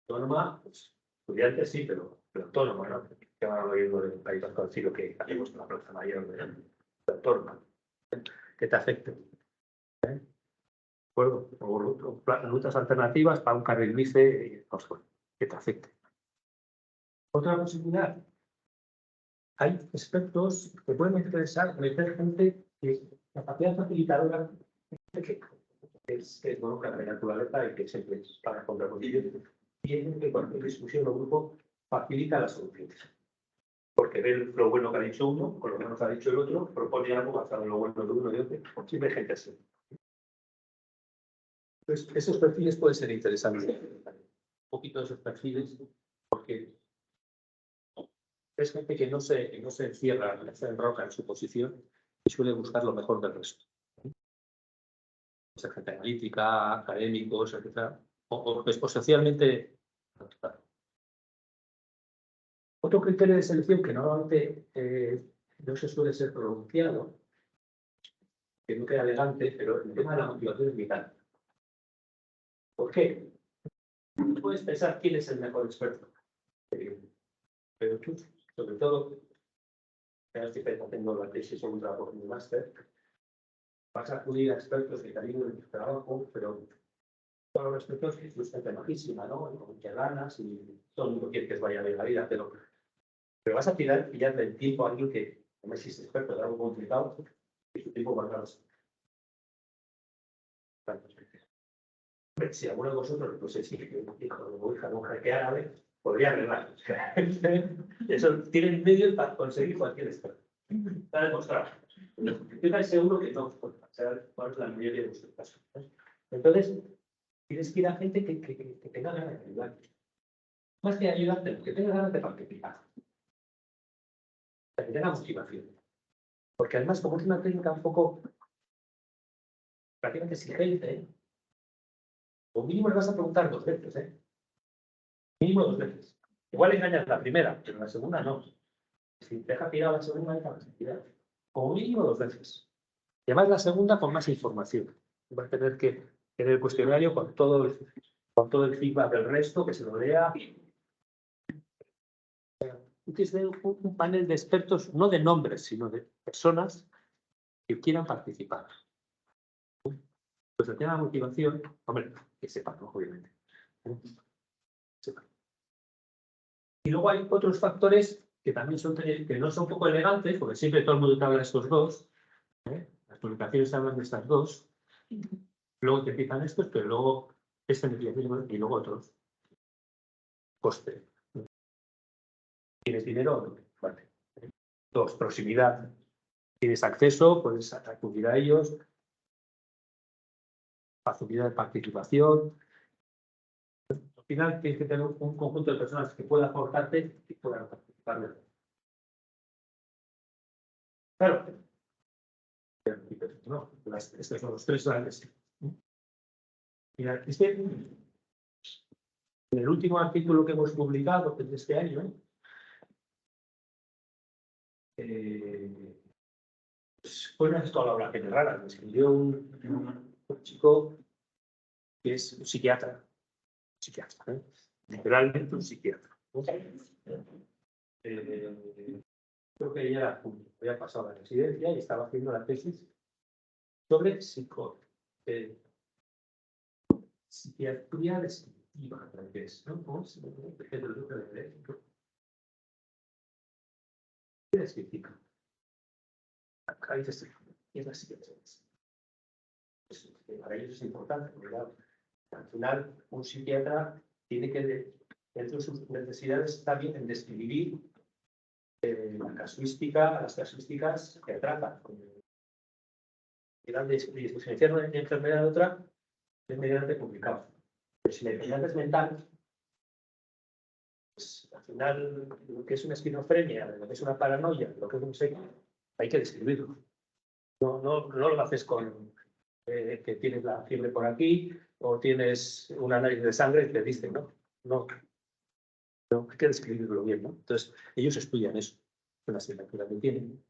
autónoma, pues estudiantes sí, pero autónoma, ¿no? Que van oyendo del país más conocido que hacemos en la plaza mayor de autónoma. Que te afecte. ¿De acuerdo? O rutas alternativas para un carril bici, que te afecte. Otra posibilidad. Hay aspectos que pueden interesar meter gente que la capacidad facilitadora que es bueno para la naturaleza y que siempre es para contraposición. Tienen que cualquier discusión o grupo facilita las soluciones. Porque ve lo bueno que ha dicho uno, con lo que nos ha dicho el otro, propone algo basado en lo bueno de uno y otro. Siempre hay gente así. Entonces, esos perfiles pueden ser interesantes. Un poquito de esos perfiles, porque es gente que no se encierra, no se enroca en su posición y suele buscar lo mejor del resto. Gente analítica, académicos, etc. O socialmente. Otro criterio de selección que normalmente no se suele ser pronunciado, que no queda elegante, pero el tema de la motivación es vital. ¿Por qué? Tú puedes pensar quién es el mejor experto, pero tú, sobre todo, ya estoy haciendo la tesis o un trabajo en mi máster, vas a acudir a expertos que también en tu trabajo, pero todos los expertos que es gente majísima, ¿no? Con que ganas y todo el mundo quiere que vaya bien la vida, pero vas a pillar del tiempo a alguien que no existe experto de algo complicado y su tiempo va a si alguno de vosotros, no sé si hijo o hija de un jeque árabe, podría arreglar. Eso tiene medio para conseguir cualquier experto. Está demostrado. Estoy seguro que no, por la mayoría de vuestros casos. Entonces, tienes que ir a gente que tenga ganas de ayudar. Más que ayudarte, que tenga ganas de participar. Que tenga motivación. Porque además, como es una técnica un poco prácticamente exigente, o mínimo le vas a preguntar 2 veces, mínimo 2 veces. Igual engañas la primera, pero la segunda no. Si te deja tirado la segunda, dejas tirar. Como mínimo 2 veces. Y además la segunda con más información. Va a tener que tener el cuestionario con todo el feedback del resto, que se lo lea. Tienes un panel de expertos, no de nombres, sino de personas que quieran participar. Pues que tenga motivación, hombre, que sepan, ¿no? Obviamente. Sepan. Y luego hay otros factores que también que no son un poco elegantes, porque siempre todo el mundo te habla de estos dos. Las publicaciones hablan de estas dos. Luego te empiezan estos, pero luego y luego otros. Coste. ¿Tienes dinero o no? Vale. 2, proximidad. Tienes acceso, puedes acudir a ellos. Facilidad de participación. Al final tienes que tener un conjunto de personas que puedan aportarte y puedan participar. Claro. No, estos son los 3 grandes. Mira, en el último artículo que hemos publicado de este año, pues fue una palabra general. Me escribió un chico que es un psiquiatra. Literalmente un psiquiatra. Creo que ella había pasado la residencia y estaba haciendo la tesis sobre psiquiatría descriptiva, que es, ¿no? Descriptiva. Acá dice, es la psiquiatría. Para ellos es importante, ¿verdad? Al final, un psiquiatra tiene que, dentro de sus necesidades, está bien en describir las casuísticas que tratan. Diferenciar una enfermedad de otra es medianamente complicado. Pero si la enfermedad es mental, pues al final, lo que es una esquizofrenia, lo que es una paranoia, lo que es un psico, hay que describirlo. No lo haces con que tienes la fiebre por aquí o tienes un análisis de sangre y te dicen, no, hay que describirlo bien, ¿no? Entonces, ellos estudian eso, con la asignatura que tienen.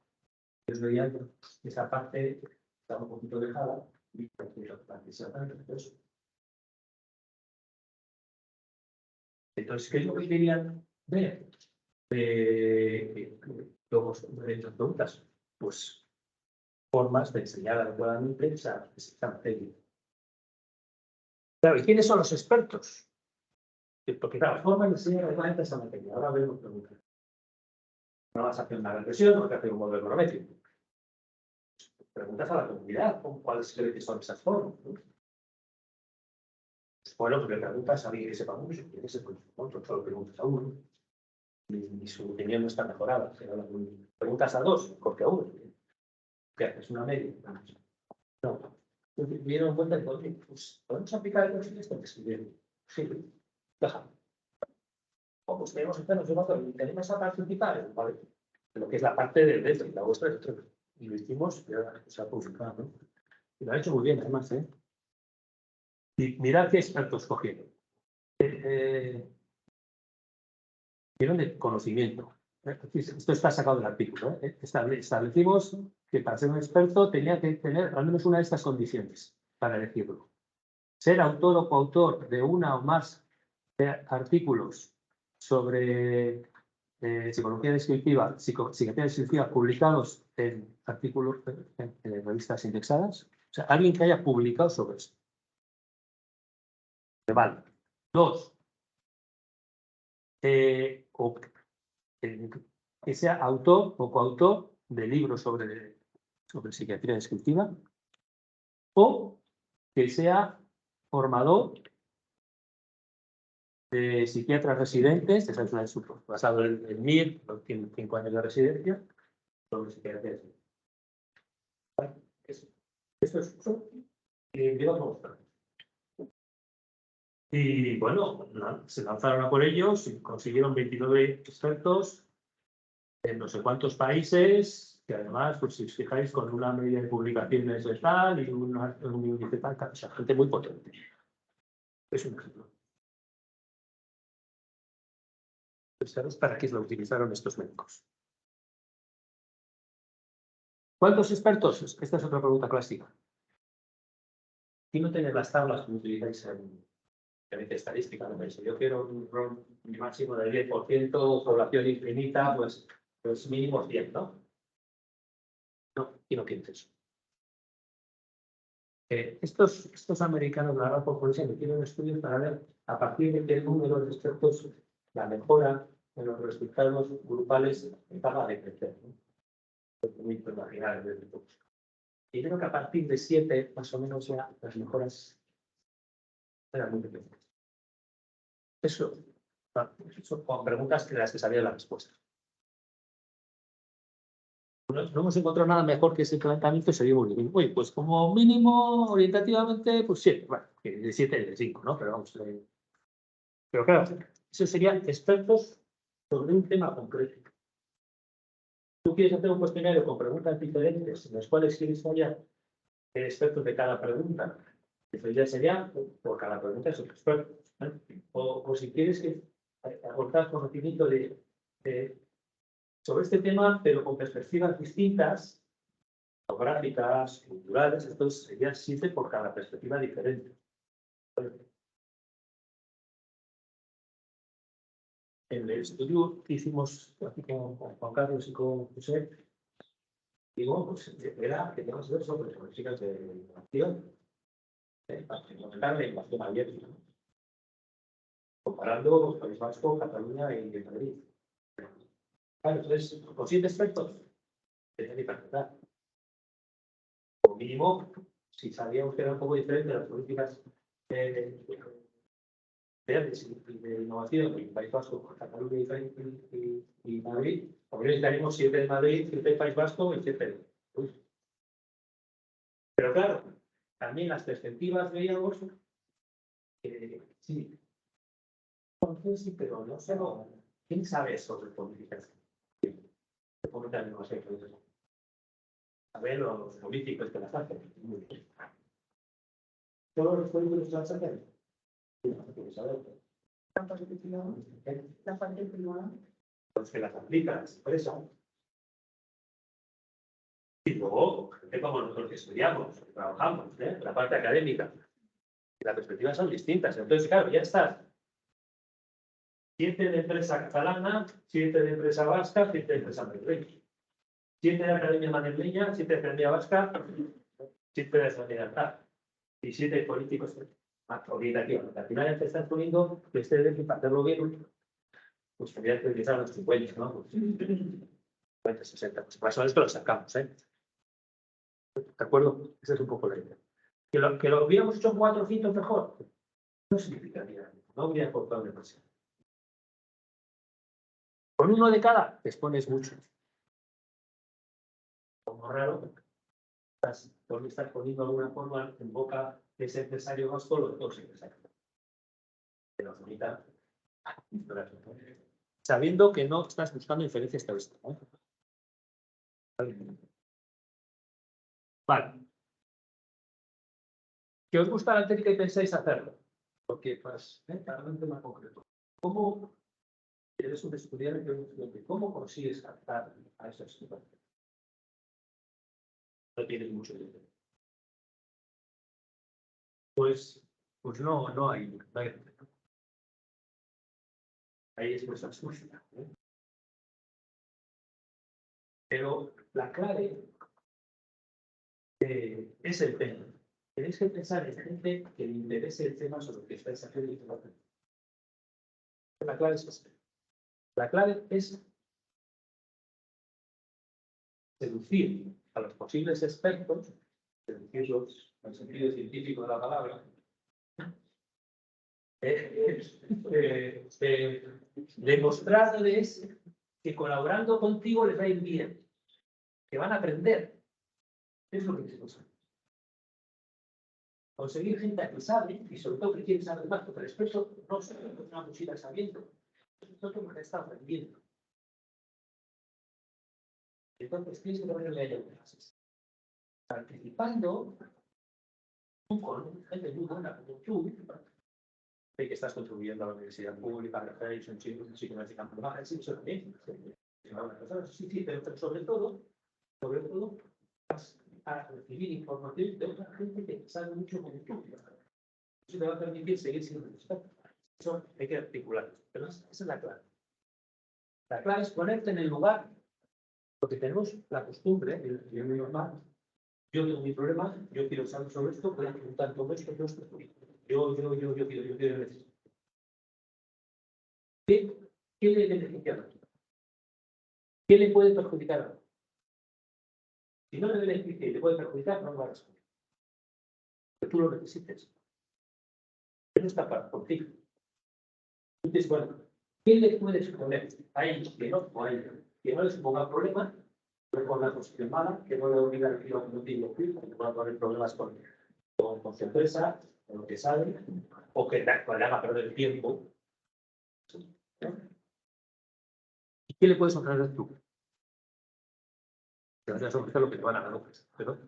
Ellos veían esa parte está un poquito dejada y entonces, ¿qué es lo que querían ver? Luego, de las preguntas, pues formas de enseñar adecuadamente esa materia. Claro, ¿y quiénes son los expertos? Porque, claro, formas de enseñar adecuadamente esa materia. Ahora vemos preguntas. No vas a hacer una regresión, no vas a hacer un modelo econométrico. Preguntas a la comunidad, ¿cuáles creen que son esas formas? ¿No? Pues, bueno, pues le preguntas a alguien que sepa mucho, que sepa mucho, solo preguntas a uno. Y su opinión no está mejorada. Preguntas a dos, porque a uno. ¿Qué haces? ¿Una media? No. Me dieron cuenta de que pues, podemos aplicar el concepto esto que escribieron. Sí, déjame. O pues queremos hacernos un otro y tenemos esa participar, ¿vale? Lo que es la parte del dentro y la vuestra dentro. Y lo hicimos, y ahora se ha publicado, ¿no? Y lo ha hecho muy bien, además, ¿eh? Y mirad qué expertos cogieron. Vieron de conocimiento. Esto está sacado del artículo. Establecimos que para ser un experto tenía que tener al menos una de estas condiciones para elegirlo. Ser autor o coautor de una o más artículos sobre psicología descriptiva, psiquiatría descriptiva publicados en artículos en revistas indexadas. O sea, alguien que haya publicado sobre eso. Vale. Dos, que sea autor o coautor de libros sobre psiquiatría descriptiva o que sea formador de psiquiatras residentes, esa es una basado en el MIR, tiene 5 años de residencia, sobre psiquiatría descriptiva. Esto es uso y vamos a mostrar. Y bueno, se lanzaron a por ellos y consiguieron 29 expertos en no sé cuántos países, que además, pues si os fijáis, con una media de publicaciones de tal y un índice tal, o sea, gente muy potente. Es un ejemplo. ¿Sabes para qué lo utilizaron estos médicos? ¿Cuántos expertos? Esta es otra pregunta clásica. ¿Y no tenéis las tablas que utilizáis en estadística? ¿No? Si yo quiero un máximo del 10%, población infinita, pues mínimo 100, ¿no? No, y no quieres eso. Estos americanos, la Harvard Corporation, tienen estudios para ver a partir de qué número de expertos la mejora en los resultados grupales empezaba a decrecer, ¿no? Y creo que a partir de 7, más o menos, ya las mejoras eran muy pequeñas. Eso con preguntas de las que sabía la respuesta. No hemos encontrado nada mejor que ese planteamiento y seguimos diciendo, oye, pues como mínimo, orientativamente, pues 7, bueno, de 7 y de 5, ¿no? Pero vamos, pero claro, eso serían expertos sobre un tema concreto. Tú quieres hacer un cuestionario con preguntas diferentes, en las cuales quieres hallar expertos de cada pregunta. Eso ya sería, por cada pregunta es un experto. ¿Eh? O si quieres que aportar conocimiento sobre este tema, pero con perspectivas distintas, geográficas, culturales, entonces sería 7 por cada perspectiva diferente. En el estudio que hicimos aquí con Juan Carlos y con José, digo, pues era que tenemos que ver sobre políticas de innovación, para implementar la innovación abierta, ¿no? Comparando País Vasco, Cataluña y Madrid. Claro, entonces, con 7 expertos, tenía que interpretar. Como mínimo, si sabíamos que era un poco diferente las políticas de innovación en País Vasco, Cataluña y Madrid, porque necesitaremos 7 en Madrid, 7 en País Vasco y 7 en... Pero claro, también las perspectivas veíamos que sí, entonces sí, pero no sé, ¿quién sabe sobre políticas? ¿Cómo también no sé? A ver, los políticos que las hacen. ¿Todos los políticos las hacen? La parte privada. Los que las aplican, las empresas. Y luego, gente como nosotros que estudiamos, que trabajamos, la parte académica. Las perspectivas son distintas. Entonces, claro, ya estás. 7 de empresa catalana, 7 de empresa vasca, 7 de empresa madrileña. 7 de academia madrileña, 7 de academia vasca, 7 de sanidad. Y 7 políticos orientativos. Al final te estás poniendo que ustedes, para hacerlo bien, pues tendrían que utilizar los 50, ¿no? 50, 60. Pues para esto lo sacamos, ¿eh? ¿De acuerdo? Esa es un poco la idea. Que lo hubiéramos hecho 400 mejor, no significaría. No habría aportado demasiado. Con uno de cada, te expones mucho. Como raro, estás poniendo alguna forma en boca de ese empresario vasco, los dos empresarios. Pero ahorita, sabiendo que no estás buscando inferencia estadística. Vale. ¿Que os gusta la técnica y pensáis hacerlo? Porque, pues, para un tema concreto. ¿Cómo eres un estudiante? ¿Cómo consigues captar a esos estudiantes? No tienes mucho tiempo. Pues no hay. Ahí es cosa suya. Pero la clave es el tema. Tenéis que pensar en gente que le interese el tema sobre lo que estáis haciendo y que no hace. La clave es esta. La clave es seducir a los posibles expertos, seducirlos en el sentido científico de la palabra, demostrarles que colaborando contigo les va a ir bien, que van a aprender. Es lo que queremos hacer. Conseguir gente que sabe y sobre todo que quiere saber más, porque el experto no se una mochila sabiendo, es otro que está aprendiendo. Entonces tienes que ponerle a ellos clases. Participando con gente muy buena como tú, de que estás contribuyendo a la universidad pública, a la Federation, sí, eso también. Sí, pero sobre todo, vas a recibir información de otra gente que sabe mucho como tú. Eso te va a permitir seguir siendo experto. Eso hay que articular. Pero esa es la clave. La clave es ponerte en el lugar, porque tenemos la costumbre, yo muy normal, yo tengo mi problema, yo quiero saber sobre esto, voy a preguntar todo esto, yo quiero decir. ¿Qué le beneficia a otro? ¿Qué le puede perjudicar a otro? Si no le beneficia y le puede perjudicar, no lo va a responder. Que tú lo necesites. Eso está por ti. Entonces, bueno, ¿qué le puedes poner a ellos que no les ponga problema? Con la posición mala, que no le obliga al cliente motivo, que no va a poner problemas con su empresa, con lo que sabe, o que le haga perder el tiempo. ¿Y qué le puedes ofrecer tú? Te vas a ofrecer lo que te van a dar ofrecer, pero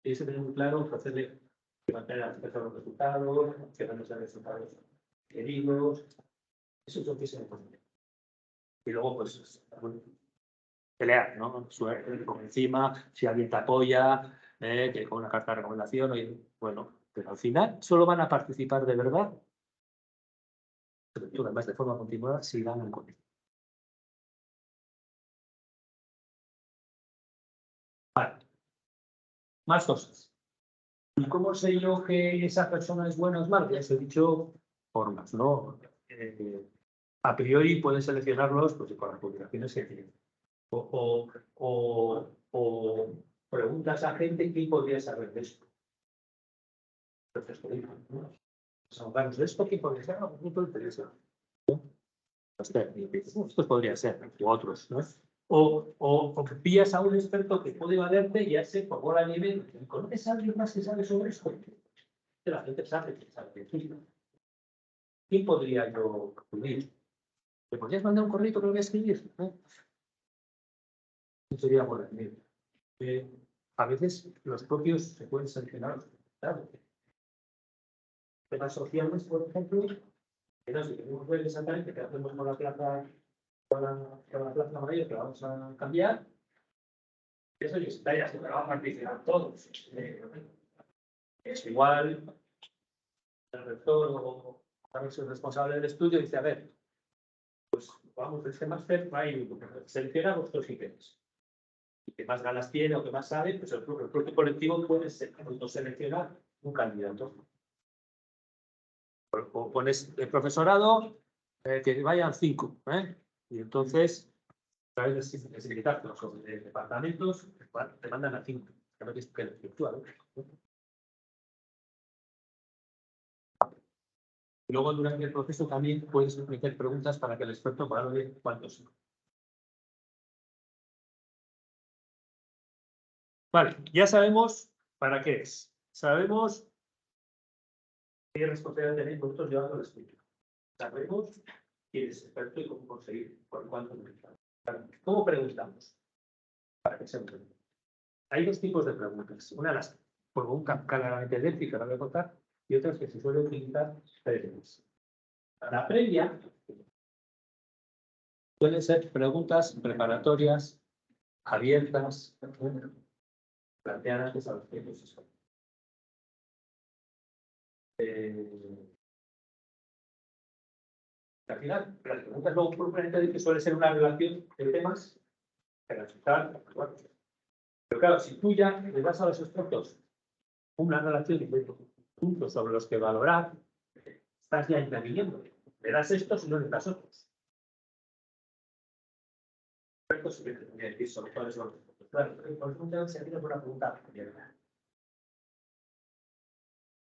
tienes que tener muy claro ofrecerle que mantener a las personas los resultados, que van a ser resultados queridos. Eso es lo que se necesita. Y luego, pues, pelear, ¿no? Suerte, por encima, si alguien te apoya, que con una carta de recomendación, bueno, pero al final solo van a participar de verdad, pero tú, además de forma continuada, si ganan con él. Vale. Más cosas. ¿Y cómo sé yo que esa persona es buena o es mala? Ya os he dicho formas, ¿no? A priori puedes seleccionarlos pues, con las publicaciones que tienen. O preguntas a gente quién podría saber de esto. Entonces, vamos a hablarnos de esto, que podría ser un punto de interés. Estos podría ser, u otros, ¿no? O que pillas a un experto que puede valerte y hace por bola de nieve. ¿Conoces a alguien más que sabe sobre esto? La gente sabe que sabe de física. ¿Quién podría yo acudir? ¿Me podrías mandar un correo que lo voy a escribir? ¿No? Sería bola de nieve. A veces los propios se pueden sancionar. Claro. Temas sociales, por ejemplo, que no sé, queremos ver exactamente qué hacemos con la plaza, con la plaza mayor que la vamos a cambiar. Eso ya está, ya se va a participar todos. Es igual, el rector o el responsable del estudio dice, a ver, pues vamos, este máster va a ir, selecciona vuestros ítems. Y que más ganas tiene o que más sabe, pues el propio colectivo puede seleccionar un candidato. O pones el profesorado, que vayan 5, y entonces, a través de sindicatos o de departamentos, te mandan a 5. Claro que es virtual. Y luego, durante el proceso, también puedes meter preguntas para que el experto valore cuántos. Vale, ya sabemos para qué es. Sabemos qué responsabilidad tenéis vosotros llevando el estudio. Sabemos quién es experto y cómo conseguir, por cuánto. ¿Cómo preguntamos? Para que se entienda. Hay dos tipos de preguntas. Una las pongo un claramente léxico, que la voy a contar, y otras que se suelen utilizar previas. La previa suelen ser preguntas preparatorias, abiertas, planteadas a los tiempos. Al final, las preguntas luego propiamente que suele ser una relación de temas para resultar. Pero claro, si tú ya le das a los expertos una relación de puntos sobre los que valorar, estás ya interviniendo. Le das estos y no le das otros. Expertos que tendría que decir sobre cuáles son los puntos. Claro, por ejemplo, se tiene una pregunta.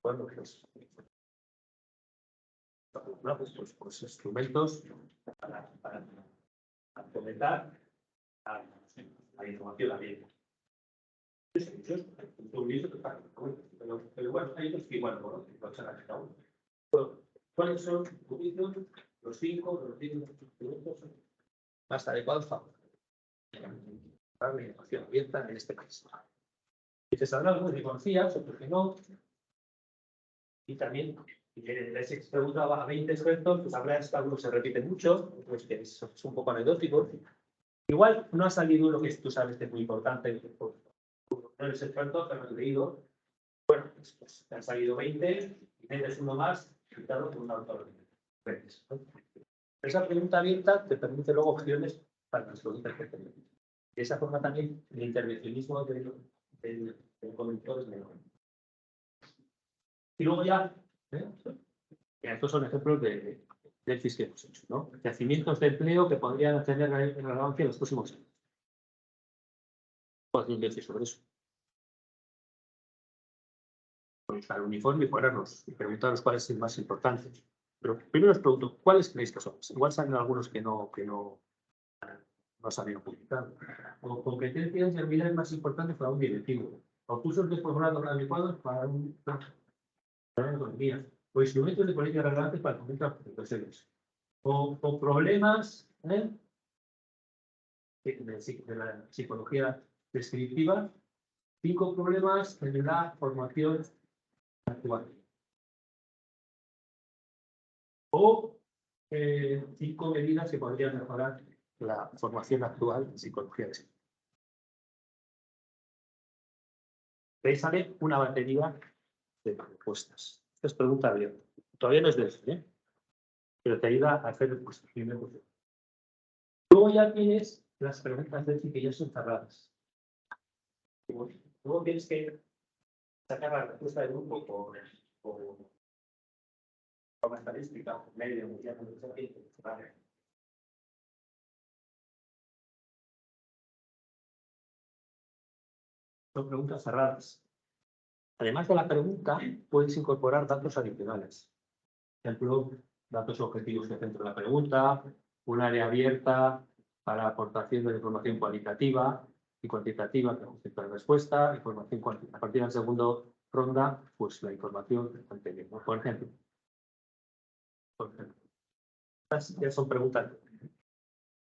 Bueno, pues instrumentos para fomentar la información abierta. Pero bueno, hay otros que igual no, ¿cuáles son los 5 los 10 instrumentos más adecuados para la información abierta en este país? Y te saldrá algo que conocías, otros que no. Y también, si les preguntaba a 20 expertos, pues habrá que algunos se repiten mucho, pues que es un poco anecdótico. Igual no ha salido uno que tú sabes que es muy importante, no eres experto, pero has leído. Bueno, pues te han salido 20 y tienes uno más, citado por un autor. Esa pregunta abierta te permite luego opciones para las preguntas que tenemos. De esa forma también el intervencionismo del conductor es mejor. Y luego ya, estos son ejemplos del FIS que hemos hecho, ¿no? Yacimientos de empleo que podrían tener relevancia en los próximos años. Podemos decir sobre eso. Pues al uniforme y ponernos y preguntaros cuál es el más importante. Pero primero os pregunto, ¿cuáles creéis que son? Igual salen algunos que no se habían publicado. O competencias y habilidades más importantes para un directivo. O cursos de posgrado adecuados para una economía. O instrumentos de política relevantes para el fomento de las profesiones. O problemas de la psicología descriptiva. 5 problemas en la formación actual. O 5 medidas que podrían mejorar la formación actual en psicología. De ahí sale una batería de propuestas. Esta es pregunta abierta. Todavía no es de eso, pero te ayuda a hacer el primer. Luego ya tienes las preguntas de que ya son cerradas. Luego tienes que sacar la respuesta del grupo por forma estadística, por medio, mundial, ¿vale? Son preguntas cerradas. Además de la pregunta, puedes incorporar datos adicionales. Por ejemplo, datos objetivos que centro la pregunta, un área abierta para aportación de información cualitativa y cuantitativa que ajuste la respuesta, información cuantitativa. A partir de la segunda ronda, pues la información anterior. Por ejemplo. Estas ya son preguntas.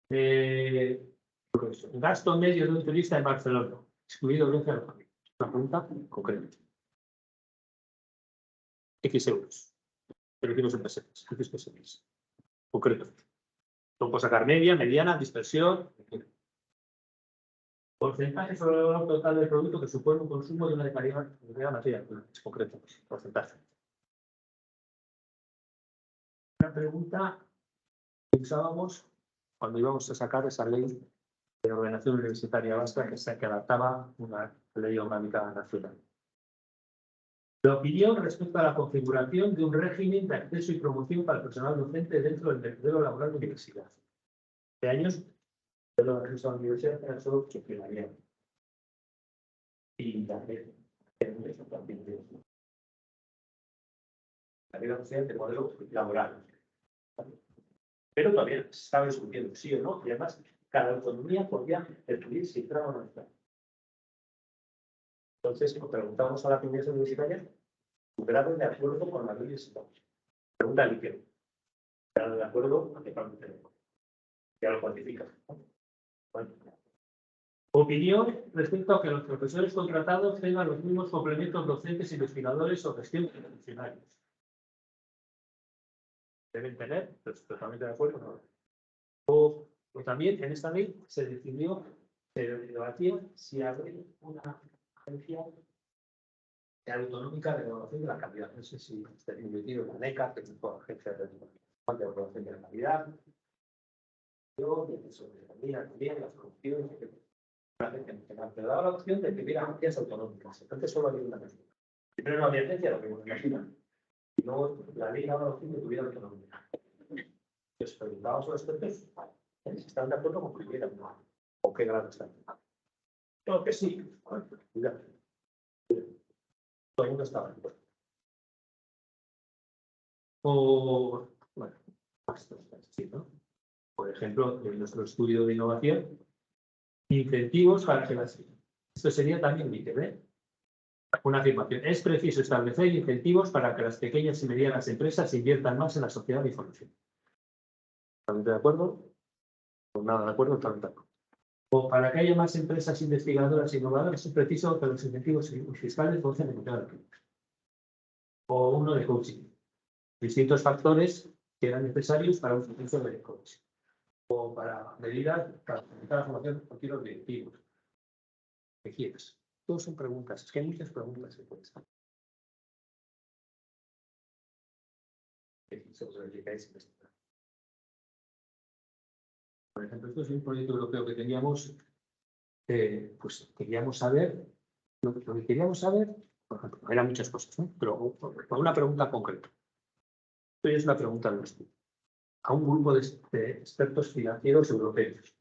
Pues, gasto medio de un turista en Barcelona, excluido viaje a la familia. Una pregunta concreta. X euros. Pero decimos en pesetas. X pesetas. Concreto. Lo puedo sacar media, mediana, dispersión. Porcentaje sobre el valor total del producto que supone un consumo de una determinada materia. Es concreto. Porcentaje. Una pregunta que usábamos cuando íbamos a sacar esa ley de ordenación universitaria vasca que adaptaba una ley orgánica nacional. La opinión respecto a la configuración de un régimen de acceso y promoción para el personal docente dentro del mercado laboral de universidad. De años, de los acceso a la universidad era solo funcionaría. Y también, la vida social de modelo laboral. Pero todavía se estaba discutiendo sí o no, y además cada autonomía podía decidir si entraba o no entraba. Entonces, preguntamos a la comunidad universitaria su grado de acuerdo con la ley de Estado. Pregunta líquido. Grado de acuerdo, ¿a qué parte tenemos? Ya lo cuantifica. Bueno. Opinión respecto a que los profesores contratados tengan los mismos complementos docentes, investigadores o gestión de funcionarios. Deben tener, pues, totalmente de acuerdo, ¿no? O también en esta ley se decidió, se debatía si abrir una agencia autonómica de evaluación de la calidad. No sé si está incluido la NECA, que es una agencia de evaluación de la calidad. Yo, también las corrupciones, me daba la opción de que hubiera agencias autonómicas. Entonces solo había una agencia. Primero no había agencia, lo que me imagino. Y luego la ley daba la opción de que hubiera autonomía. Entonces preguntábamos a los expertos si están de acuerdo con que hubiera una. ¿O qué grado están? Creo que sí. Cuidado. Todo el mundo estaba de acuerdo. O, bueno, sí, ¿no? Por ejemplo, en nuestro estudio de innovación, incentivos para que las... Esto sería también ITV. Una afirmación. Es preciso establecer incentivos para que las pequeñas y medianas empresas inviertan más en la sociedad de información. ¿Totalmente de acuerdo? Pues nada de acuerdo, totalmente de acuerdo. O para que haya más empresas investigadoras e innovadoras, es preciso que los incentivos fiscales gocen de capital activo. O uno de coaching. Distintos factores que eran necesarios para un proceso de coaching. O para medidas para facilitar la formación de continuos directivos. ¿Qué quieres? Todos son preguntas. Es que hay muchas preguntas que puedes hacer. Por ejemplo, esto es un proyecto europeo que teníamos. Pues queríamos saber. Lo que queríamos saber, por ejemplo, eran muchas cosas, ¿no? Pero por una pregunta concreta. Esto es una pregunta del estudio. A un grupo de expertos financieros europeos.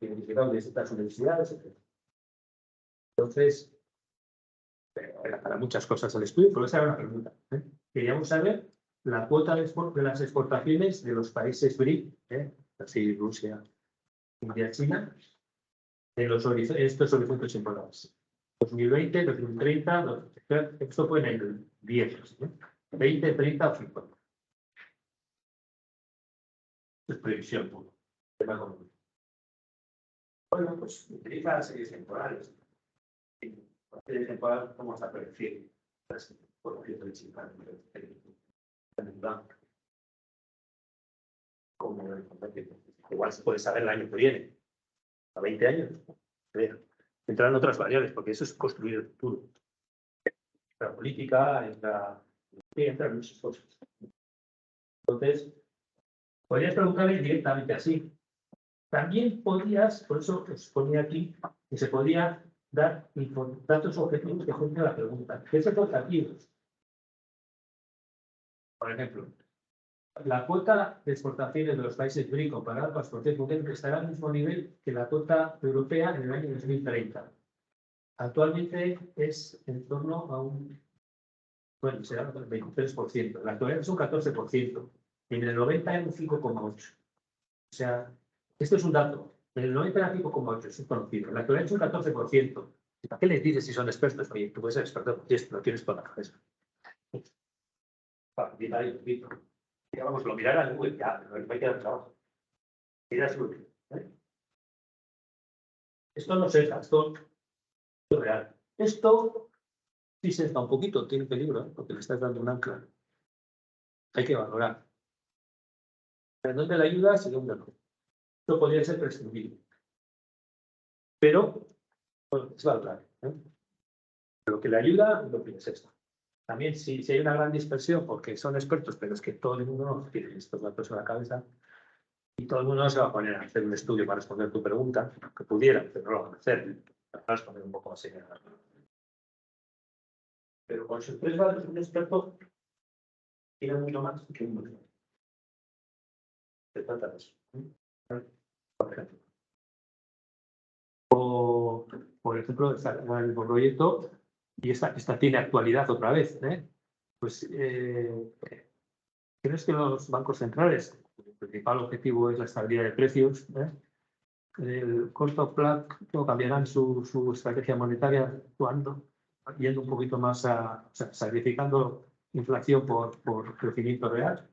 Identificados de distintas universidades, etc. Entonces, era para muchas cosas el estudio, pero esa era una pregunta. Queríamos saber la cuota de las exportaciones de los países BRIC, así Rusia, India, China, en estos horizontes temporales. 2020, 2030, esto fue en el 10, 20, 30 o 50. Es previsión pura. Bueno, pues utiliza las series temporales. La serie temporal, ¿cómo vas a predecir? Por ejemplo, el chimpán, como igual se puede saber el año que viene, a 20 años. Entran otras variables, porque eso es construir el futuro. La política, entran muchas cosas. Entonces, podrías preguntarle directamente así. También podrías, por eso os ponía aquí, que se podía dar datos objetivos que junten la pregunta. ¿Qué son objetivos? Por ejemplo, la cuota de exportaciones de los países BRIC comparada con las exportaciones mundiales estará al mismo nivel que la cuota europea en el año 2030. Actualmente es en torno a un, bueno, será un 23%. La actualidad es un 14%. En el 90 era un 5,8%. O sea, esto es un dato. En el 90 era 5,8%, es conocido. En la actualidad es un 14%. ¿Para qué les dices si son expertos? Oye, tú puedes ser experto, esto lo tienes por la cabeza. Vamos, lo mirará en Google, ya, no hay que dar trabajo. Mira su Esto no se esto es real. Esto sí se está un poquito, tiene peligro, porque le estás dando un ancla. Hay que valorar. ¿En dónde la ayuda? ¿Y dónde no? Esto podría ser prescindible. Pero, bueno, es valorar. Lo que le ayuda, lo que es esto. También, si hay una gran dispersión, porque son expertos, pero es que todo el mundo no tiene estos datos en la cabeza, y todo el mundo no se va a poner a hacer un estudio para responder tu pregunta, que pudieran, pero no lo van a hacer. Van a responder un poco así. Pero con sus tres datos, un experto tiene mucho más que un número. Se trata de eso. Por ejemplo. O, por ejemplo, el proyecto, y esta tiene actualidad otra vez, pues ¿crees que los bancos centrales, el principal objetivo es la estabilidad de precios, en el corto plazo cambiarán su estrategia monetaria actuando, yendo un poquito más o sea, sacrificando inflación por crecimiento real?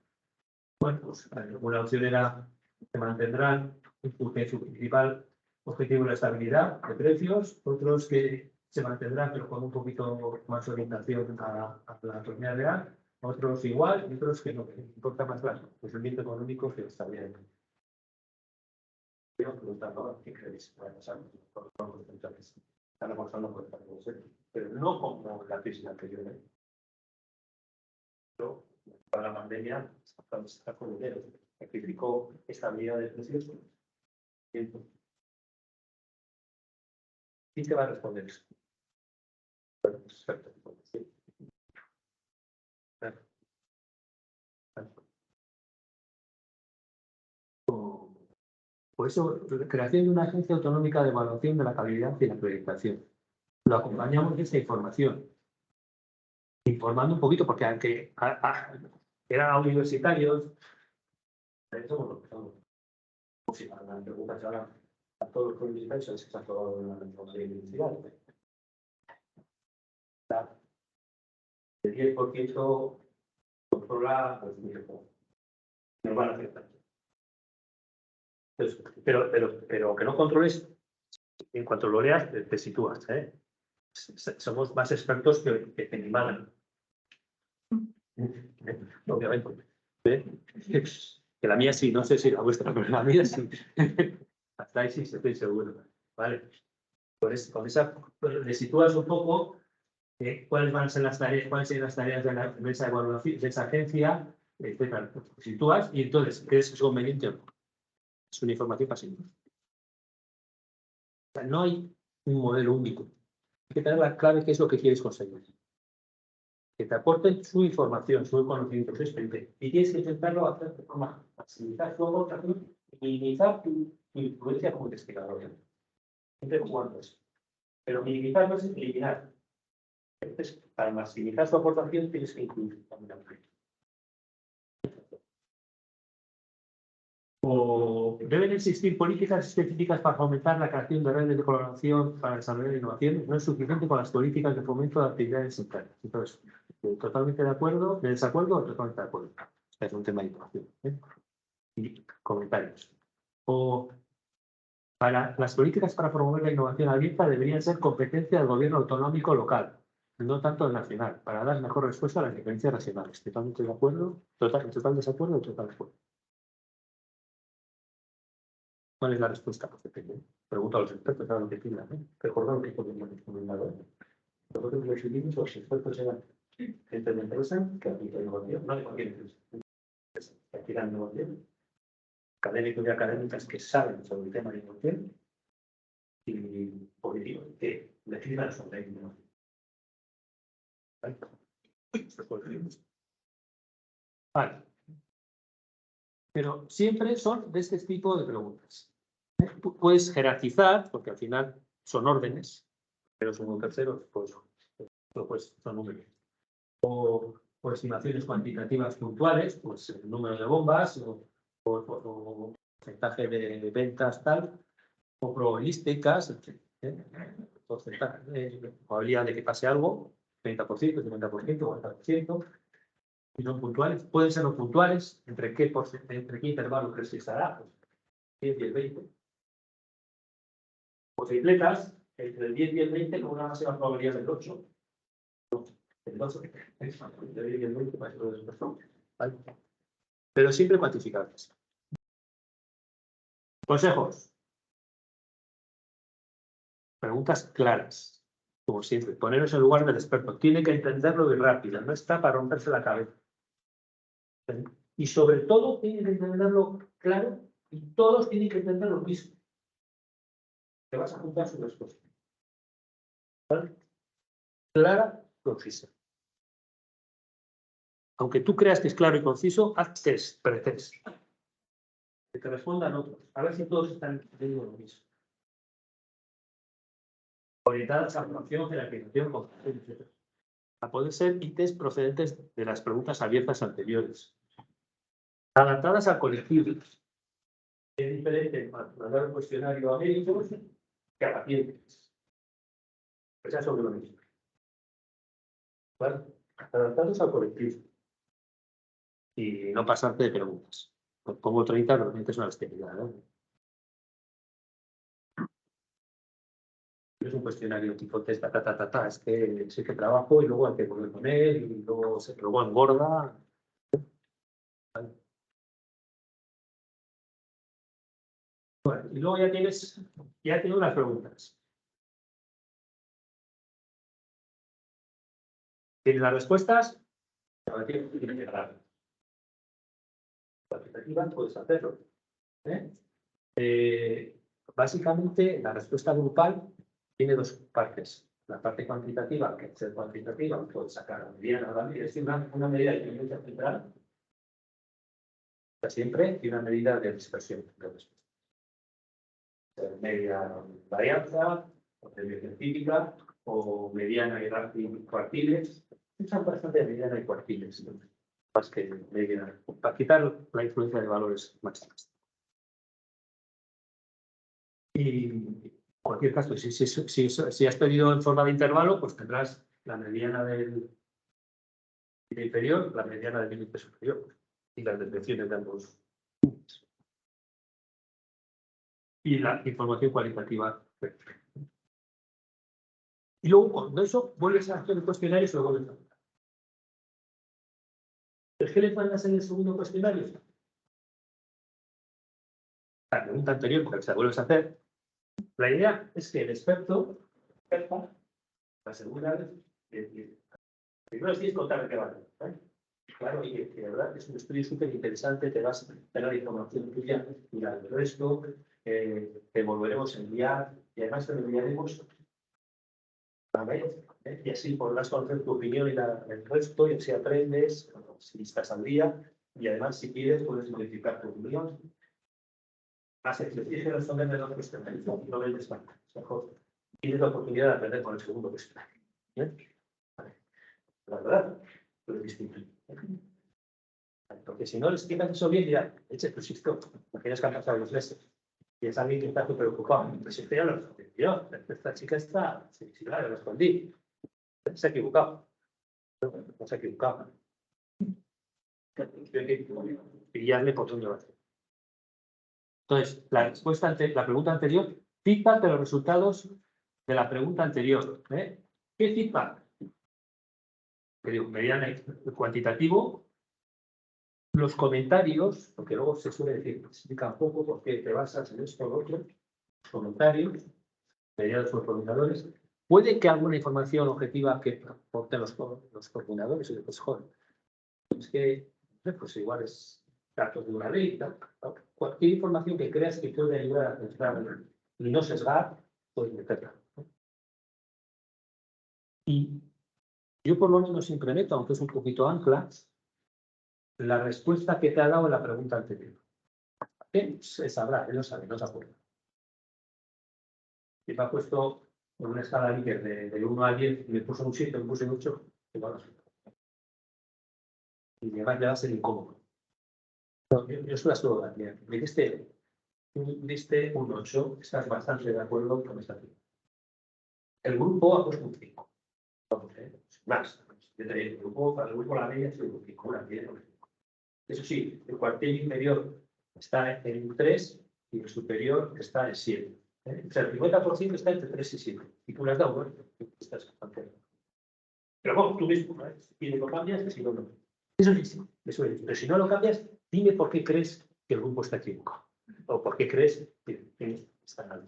Bueno, pues una opción era que mantendrán su principal objetivo la estabilidad de precios, otros que se mantendrán pero con un poquito más orientación a la economía real, otros igual y otros que no, que importa más el crecimiento económico que la estabilidad. Quiero preguntar ahora qué creéis que va a pasar con los bancos centrales. Están reforzando por el pero no como la crisis anterior. Pero para la pandemia está con dinero. Sacrificó estabilidad de precios. ¿Quién te va a responder eso? Bueno, experto. Por eso, la creación de una agencia autonómica de evaluación de la calidad y la proyectación. Lo acompañamos de esta información, informando un poquito, porque aunque eran universitarios, eso es lo que somos. Si la pregunta se ahora a todos los universitarios, se ha aprobado en la universidad. El 10% controla, pues no van a aceptar. Pero que no controles, en cuanto lo leas, te sitúas. Somos más expertos que en Imagen. Obviamente. Que la mía sí, no sé si la vuestra, pero la mía sí. Hasta ahí sí estoy seguro. ¿Vale? Con esa le sitúas un poco cuáles van a ser las tareas, de esa evaluación, de esa agencia, etcétera. Sitúas y entonces, ¿crees que es conveniente o no? Es una información pasiva. O sea, no hay un modelo único. Hay que tener la clave qué es lo que quieres conseguir. Que te aporten su información, su conocimiento, su experiencia. Y tienes que intentarlo hacer de forma maximizar tu aportación y minimizar tu influencia como investigador. Siempre jugando eso. Pero minimizar no es eliminar. Entonces, para maximizar su aportación tienes que incluir también la mujer. O deben existir políticas específicas para fomentar la creación de redes de colaboración para desarrollar innovación. No es suficiente con las políticas de fomento de actividades internas. Entonces, totalmente de acuerdo, de desacuerdo o totalmente de acuerdo. Es un tema de innovación. Y comentarios. O para las políticas para promover la innovación abierta deberían ser competencia del gobierno autonómico local, no tanto del nacional, para dar mejor respuesta a las diferencias nacionales. Totalmente de acuerdo, total desacuerdo o total de acuerdo. ¿Cuál es la respuesta? Pues depende. Pregunto a los expertos a lo que pidan. Recordad que podemos recomendar. Nosotros decidimos los expertos eran gente de empresa que aplica innovación, no de cualquier empresa, que aplican innovación, académicos y académicas que saben sobre el tema de innovación y políticos que decidan sobre la innovación. Vale. Pero siempre son de este tipo de preguntas. Puedes jerarquizar, porque al final son órdenes, Pero son terceros, pues son números. O estimaciones cuantitativas puntuales, pues el número de bombas o porcentaje de ventas tal, o probabilísticas, porcentaje, probabilidad de que pase algo, 30%, 50%, 40%. Si son puntuales, pueden ser no puntuales, ¿entre qué intervalo crees que estará? Pues 10 y el 20. O tripletas, entre el 10 y el 20 con una máxima probabilidad del 8. El 8, el 10 y el 20, ¿vale? Pero siempre cuantificables. Consejos. Preguntas claras, como siempre. Poneros en lugar del experto. Tiene que entenderlo y rápido. No está para romperse la cabeza. Y sobre todo, tiene que entenderlo claro y todos tienen que entender lo mismo. Te vas a juntar su respuesta. ¿Vale? Clara, concisa. Aunque tú creas que es claro y conciso, haz test, pretest. Que te respondan otros. A ver si todos están entendiendo lo mismo. Orientadas a formación, jerarquización, etc. A poder ser ITs procedentes de las preguntas abiertas anteriores. Adaptadas a colectivos. Es diferente mandar un cuestionario a médicos que a pacientes. Pues ya sobre lo mismo. ¿Vale? Adaptados al colectivo. Y no pasarte de preguntas. Pues pongo 30, realmente es una bestialidad, ¿no? Es un cuestionario tipo test, es que sé que trabajo y luego hay que volver con él y luego engorda. ¿Vale? Bueno, y luego ya tienes unas preguntas. Tienes las respuestas, ahora tienes que llegar. Cuantitativa, puedes hacerlo. Básicamente, la respuesta grupal tiene dos partes. La parte cuantitativa, que es el cuantitativa, puedes sacar la mediana, ¿vale? Es una medida de tendencia central, siempre, y una medida de dispersión de respuesta. Media varianza, o media científica, o mediana y cuartiles. Son bastante mediana y cuartiles, ¿no? Más que media, para quitar la influencia de valores máximos. Y en cualquier caso, si has pedido en forma de intervalo, pues tendrás la mediana del inferior, la mediana del índice superior y las desviaciones de ambos. Y la información cualitativa. Y luego, cuando eso, vuelves a hacer el cuestionario y se lo vuelves a hacer. ¿Qué le mandas en el segundo cuestionario? La pregunta anterior, porque se la vuelves a hacer. La idea es que el experto, la segunda vez, primero tienes que contar de qué va. Claro, y de verdad es un estudio súper interesante, te vas a tener la información tuya y la del resto, te volveremos a enviar y además te lo enviaremos a la vez, y así podrás conocer tu opinión y la del resto, y así aprendes, si estás al día, y además si quieres puedes modificar tu opinión. Más ejercicio responder de los cuestionarios, no vendes más, mejor. Tienes la oportunidad de aprender con el segundo cuestionario. Vale. La verdad, es distinto. Porque si no les explicas eso bien, dirán, pues esto, imaginas que han pasado los meses. Y es alguien que está súper preocupado. Pues esto ya lo respondí yo. Esta chica está, sí, claro, lo respondí. Se ha equivocado. No se ha equivocado. Pillarle por dónde va a hacer. Entonces, la pregunta anterior, feedback de los resultados de la pregunta anterior. ¿Qué feedback? Que digo, mediana y cuantitativo. Los comentarios, porque luego se suele decir, explica poco porque te basas en esto o lo otro, los comentarios, mediados por coordinadores, puede que alguna información objetiva que aporten los coordinadores, y pues joder, es que, pues igual es datos de una ley, cualquier información que creas que puede ayudar a centrar y no sesgar, pues meterla. Y yo por lo menos siempre meto, aunque es un poquito ancla, la respuesta que te ha dado en la pregunta anterior. Se sabrá, él lo sabe, no se acuerda. Y me ha puesto en una escala Likert de 1 a 10, me puso un 7, me puse un 8, y además ya va a ser incómodo. No, yo soy la sola, me diste un 8, estás bastante de acuerdo con esta cifra. El grupo ha puesto un 5. Vamos, más. El grupo, para el grupo la media es un 5, una media. Eso sí, el cuartil inferior está en un 3 y el superior está en 7. O sea, el 50% está entre 3 y 7. Y tú le has dado, bueno, estás bastante. Pero bueno, tú mismo, ¿no? Si lo cambias, si no. Eso sí, eso es. Pero si no lo cambias, dime por qué crees que el grupo está equivocado. O por qué crees que está mal.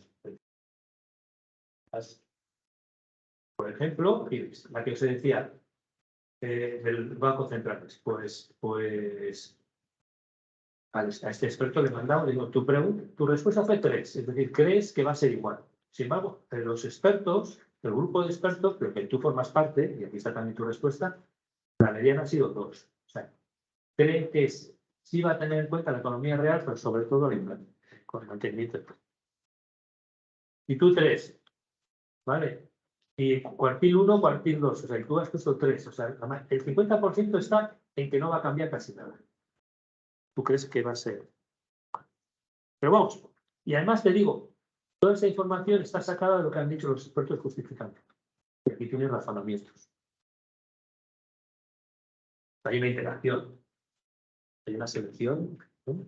Por ejemplo, la que os decía del Banco Central, pues a este experto le mandaba, digo, tu respuesta fue 3, es decir, crees que va a ser igual. Sin embargo, los expertos, el grupo de expertos, del que tú formas parte, y aquí está también tu respuesta, la mediana ha sido 2. O sea, creen que sí va a tener en cuenta la economía real, pero sobre todo la inflación, con el mantenimiento. Y tú 3, ¿vale? Y cuartil 1, cuartil 2, o sea, tú has puesto 3, o sea, el 50% está en que no va a cambiar casi nada. ¿Tú crees que va a ser? Pero vamos, y además te digo, toda esa información está sacada de lo que han dicho los expertos justificantes. Y aquí tienes razonamientos. Hay una interacción, hay una selección, ¿no?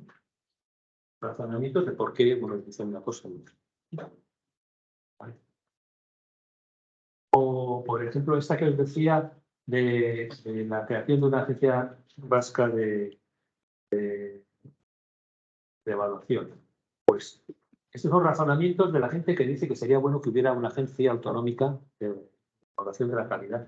Razonamientos de por qué uno dice una cosa u otra. ¿Vale? O, por ejemplo, esta que os decía de la creación de una agencia vasca de evaluación. Pues estos son razonamientos de la gente que dice que sería bueno que hubiera una agencia autonómica de evaluación de la calidad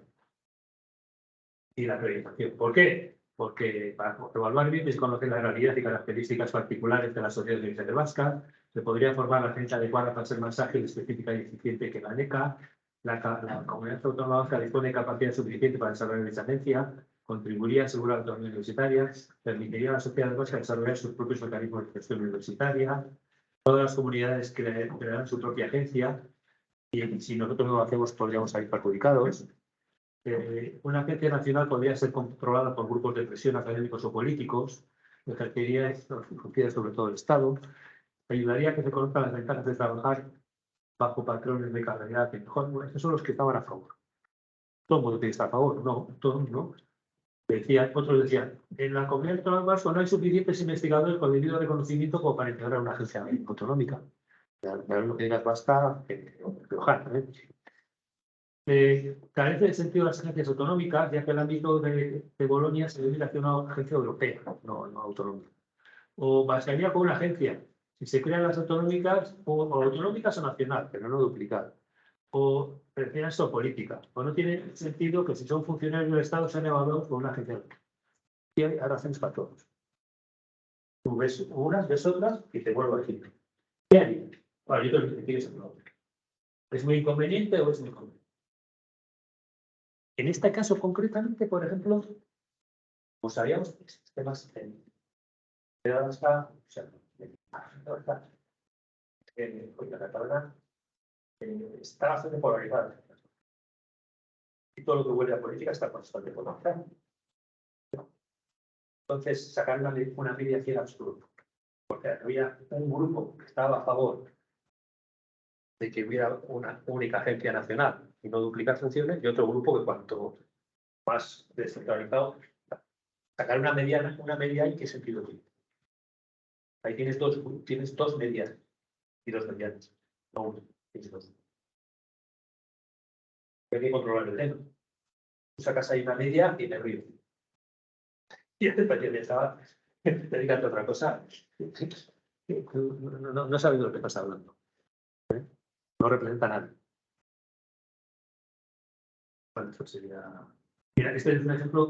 y la acreditación. ¿Por qué? Porque para evaluar bien es conocer la realidad y características particulares de la sociedad universitaria vasca, se podría formar la agencia adecuada para ser más ágil, específica y eficiente que la NECA. La comunidad autónoma vasca dispone de capacidad suficiente para desarrollar esa agencia, contribuiría a asegurar la autonomía universitaria, permitiría a la sociedad vasca desarrollar sus propios mecanismos de gestión universitaria. Todas las comunidades crearán su propia agencia y si nosotros no lo hacemos podríamos salir perjudicados. Una agencia nacional podría ser controlada por grupos de presión académicos o políticos, ejercería sobre todo el Estado, ayudaría a que se conozcan las ventajas de trabajar bajo patrones de calidad mejor. Bueno, estos son los que estaban a favor. Todo el mundo tiene que estar a favor, no, todos no. Otros decían, en la comunidad autónoma vasca no hay suficientes investigadores con debido reconocimiento como para integrar una agencia autonómica. Lo que digas basta, Riojana, carece de sentido las agencias autonómicas, ya que el ámbito de Bolonia se debe hacia una agencia europea, no autonómica. O bastaría con una agencia. Si se crean las autonómicas, o autonómicas o nacional, pero no duplicar. O prefieren esto política. O no tiene sentido que si son funcionarios del Estado sean evaluados por una agencia autonómica. Y hay razones para todos. Tú ves unas, ves otras y te vuelvo a decir. ¿Qué haría? Bueno, yo creo que tienes que ¿es muy inconveniente o es muy conveniente? En este caso concretamente, por ejemplo, pues sabíamos sistemas está bastante polarizada. Y todo lo que huele a política está bastante polarizado. Entonces, sacar una mediación absurda. Porque había un grupo que estaba a favor de que hubiera una única agencia nacional y no duplicar funciones, y otro grupo que cuanto más descentralizado, sacar una media ¿en qué sentido tiene? Ahí tienes dos medias y dos medianas, no uno, tienes dos. Hay que controlar el dedo. Tú sacas ahí una media y me río. Y este taller estaba dedicando a otra cosa. No sabes de lo que estás hablando. No representa nada. Bueno, eso sería. Mira, este es un ejemplo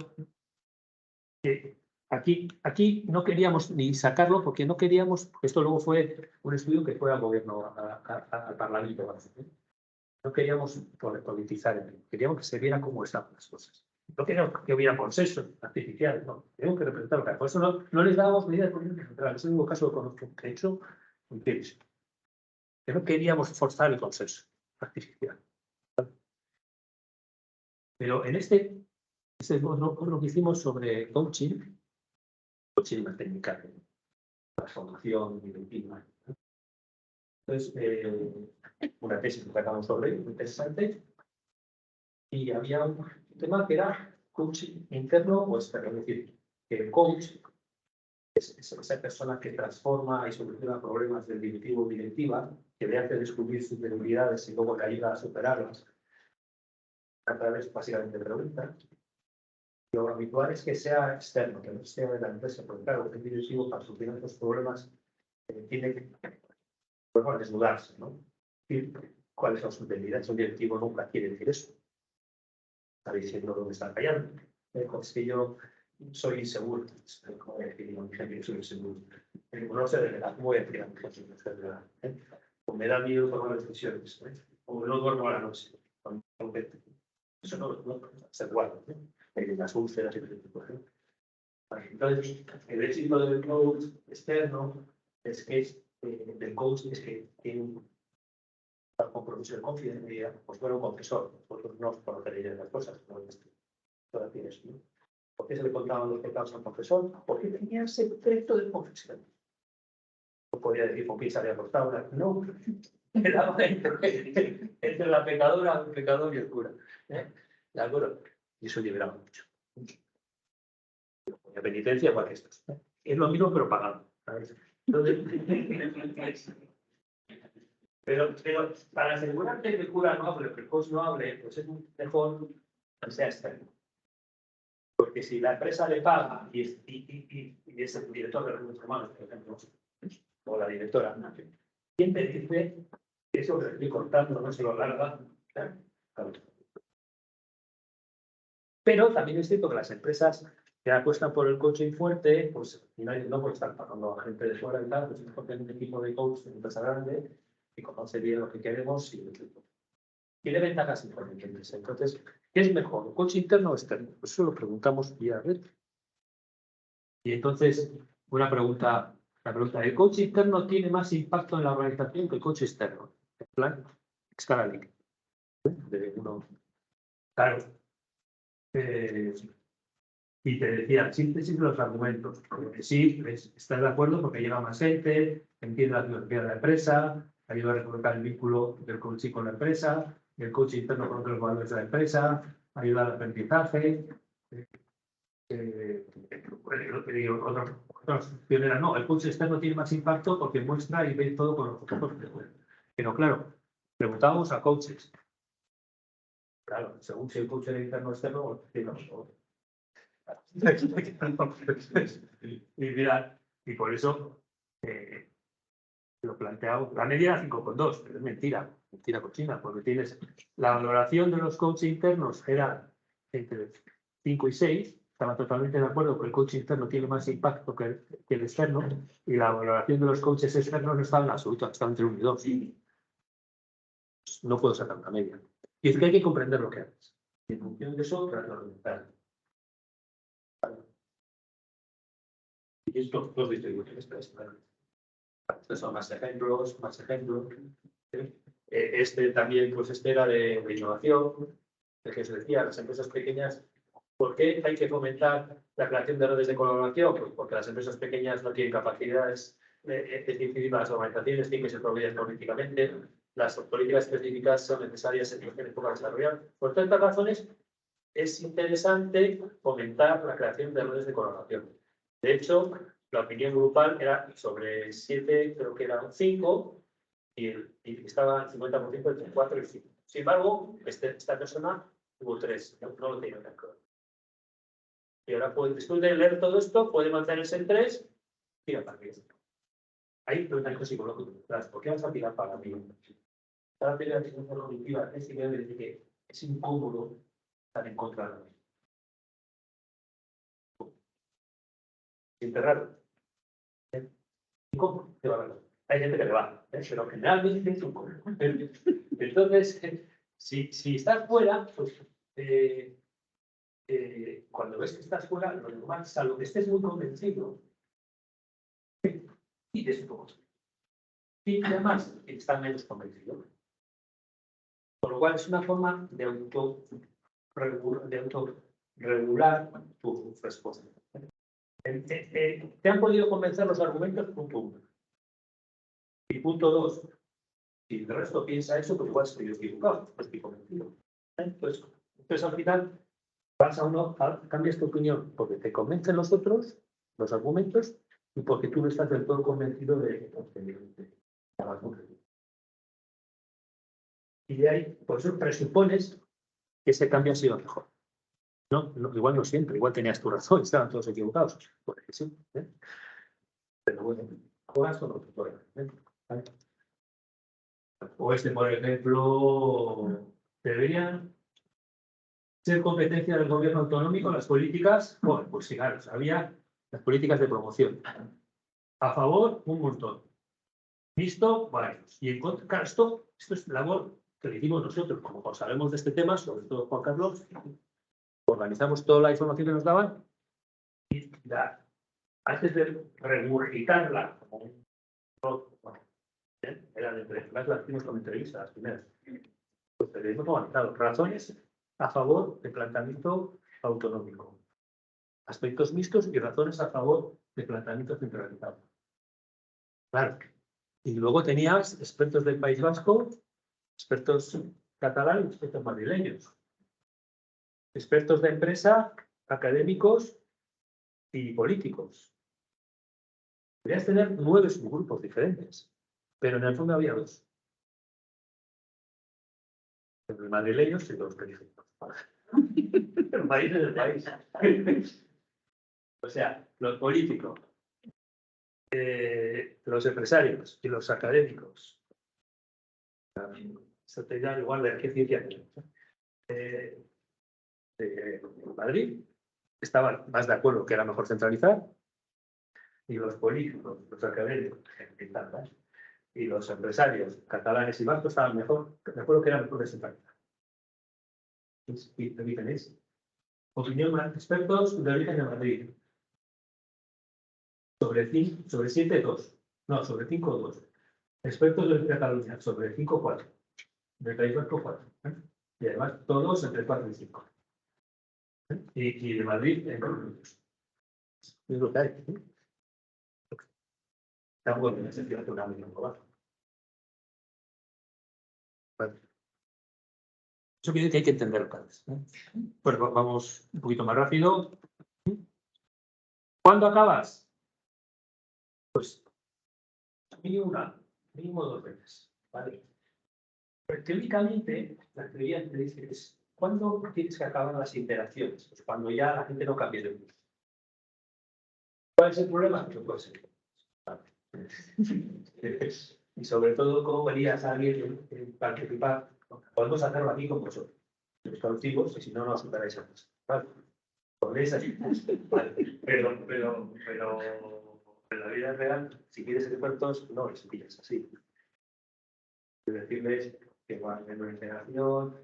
que aquí no queríamos ni sacarlo porque no queríamos. Esto luego fue un estudio que fue al gobierno, al Parlamento. No queríamos politizar, queríamos que se viera cómo estaban las cosas. No queríamos que hubiera consenso artificial, no. Tenemos que representar lo que hay. Por eso no les dábamos medidas políticas centrales. Es el único caso que conozco que he hecho, que no queríamos forzar el consenso artificial. Pero en este otro que hicimos sobre coaching más técnica, transformación directiva. Entonces, una tesis que sacamos sobre ello, muy interesante, y había un tema que era coaching interno o externo, es decir, que el coach es esa persona que transforma y soluciona problemas del directivo o directiva, que le hace descubrir sus debilidades y luego le ayuda a superarlas a través básicamente de preguntas. Lo habitual es que sea externo, que no sea de la empresa, porque claro, el directivo para solucionar estos problemas tiene que desnudarse, ¿no? Y cuáles son sus debilidades. Un directivo nunca quiere decir eso. Está diciendo dónde está fallando. Es que yo soy inseguro. Como decir, no, yo soy inseguro. No sé de verdad, ¿cómo voy a decir a mi jefe? No sé de verdad. O me da miedo tomar decisiones. O no duermo a la noche. Eso no se guarda. Las úlceras y ese tipo de cosas. Entonces, el éxito del coach externo es que del coach es que tiene un compromiso de confidencialidad, pues bueno, un confesor, vosotros no os conoceréis las cosas, como esto todavía es, ¿no? ¿Por qué se le contaban los pecados al confesor? Porque tenía secreto de confesión. No podía decir con quién se había acostado, no, quedaba entre la pecadora, el pecador y el cura. ¿De acuerdo? Y eso liberaba mucho. La penitencia igual que estos. Es lo mismo, pero pagado. ¿Sabes? Entonces, pero para asegurarte que el cura no hable, que el coach no hable, pues es mejor que sea externo. Porque si la empresa le paga y es el director de recursos humanos, por ejemplo, o la directora, ¿quién te dice que eso que estoy cortando no se lo larga? Claro. Pero también es cierto que las empresas que apuestan por el coaching fuerte, pues no por estar pagando a gente de fuera y tal, pues es mejor tener un equipo de coach de empresa grande que conoce bien lo que queremos y tiene ventajas inconvenientes. Entonces, ¿qué es mejor, coach interno o externo? Pues eso lo preguntamos y a ver. Y entonces, la pregunta, ¿el coach interno tiene más impacto en la organización que el coach externo? En plan, escala líquida. De uno. Claro. Y te decía, síntesis de los argumentos. Porque sí, estás de acuerdo porque llega más gente, entiende la filosofía de la empresa, ayuda a recolocar el vínculo del coaching con la empresa, el coach interno con otros valores de la empresa, ayuda al aprendizaje. Otros pioneras, no, el coach externo tiene más impacto porque muestra y ve todo con los ojos. Pero claro, preguntábamos a coaches. Claro, según si el coach era interno o externo, y mira, y por eso lo planteado, la media era 5,2, pero es mentira cochina, porque tienes la valoración de los coaches internos era entre 5 y 6, estaba totalmente de acuerdo que el coach interno tiene más impacto que el externo, y la valoración de los coaches externos no estaba en absoluto, estaba entre 1 y 2. No puedo sacar una media. Y es que hay que comprender lo que haces. Y en función de eso, argumentar. Y esto, dos distribuciones, estos son más ejemplos. Este también, pues este era de innovación, el que se decía, las empresas pequeñas. ¿Por qué hay que fomentar la creación de redes de colaboración? Pues porque las empresas pequeñas no tienen capacidades específicas, las organizaciones tienen que ser proveídas políticamente, las políticas específicas son necesarias en regiones poco desarrolladas. Por todas estas razones, es interesante fomentar la creación de redes de colaboración. De hecho, la opinión grupal era sobre 7, creo que eran 5, y estaba el 50% entre 4 y 5. Sin embargo, esta persona tuvo 3, no lo tenía tan claro. Y ahora, pues, después de leer todo esto, puede mantenerse en 3, tira para arriba. Hay un análisis psicológico detrás. ¿Por qué vas a tirar para arriba? Cada pelea de psicología cognitiva es decir que es incómodo estar en contra de la misma. Siente raro. ¿Cómo te va a ver? Hay gente que le va, pero generalmente es un cómodo. Entonces, si estás fuera, pues cuando ves que estás fuera, lo normal, salvo que estés muy convencido, y es un poco. Y además, está menos convencido. Con lo cual, es una forma de autorregular tu respuesta. ¿Te han podido convencer los argumentos? Punto 1. Y punto 2. Si el resto piensa eso, pues igual estoy equivocado, no estoy convencido. Entonces al final pasa uno, cambias tu opinión porque te convencen los otros, los argumentos, y porque tú no estás del todo convencido de la razón. Y de ahí, por eso presupones que ese cambio ha sido mejor. No, igual no siempre, igual tenías tu razón, estaban todos equivocados. Porque sí, pero bueno, juegas con otro problema. ¿Vale? O por ejemplo, deberían ser competencia del gobierno autonómico las políticas. Bueno, pues sí, claro, había las políticas de promoción. A favor, un montón. Visto, varios. Y en contra, claro, esto es labor que le hicimos nosotros, como sabemos de este tema, sobre todo Juan Carlos, organizamos toda la información que nos daban y antes de regurgitarla como un era de entrevistas, las hicimos como entrevistas, las primeras. Pues tenemos organizado razones a favor del planteamiento autonómico, aspectos mixtos y razones a favor del planteamiento centralizado. Claro. Y luego tenías expertos del País Vasco, expertos catalanes y expertos madrileños, expertos de empresa, académicos y políticos. Podrías tener 9 subgrupos diferentes, pero en el fondo había 2. Los madrileños y los que dije. El país es el país. O sea, los políticos, los empresarios y los académicos. Eso te da igual de qué ciencia de Madrid estaban más de acuerdo que era mejor centralizar, y los políticos, los académicos y los empresarios catalanes y vascos estaban de acuerdo que era mejor descentralizar. Y diferencia. Opinión de expertos de origen de Madrid. Sobre 7, 2. No, sobre 5, 2. Expertos de Cataluña, sobre 5, 4. De País Vasco, 4. Y además, todos entre 4 y 5. Y de Madrid, en minutos. Es lo que hay. Tampoco tiene sentido hacer una mínima global. Vale. Eso quiere decir que hay que entender cada vez. Pues vamos un poquito más rápido. ¿Cuándo acabas? Pues mínimo 2 veces. ¿Vale? Pero teóricamente, la teoría te dice que es ¿cuándo tienes que acabar las interacciones? Pues cuando ya la gente no cambie de uso. ¿Cuál es el problema? Que puede ser. Y sobre todo, ¿cómo verías a alguien participar? Podemos hacerlo aquí con vosotros, los cautivos, y si no, no os superáis a más. ¿Vale? Podéis así. Vale. Pero en la vida real, si quieres expertos, no les pillas así. Es decirles que van en una integración,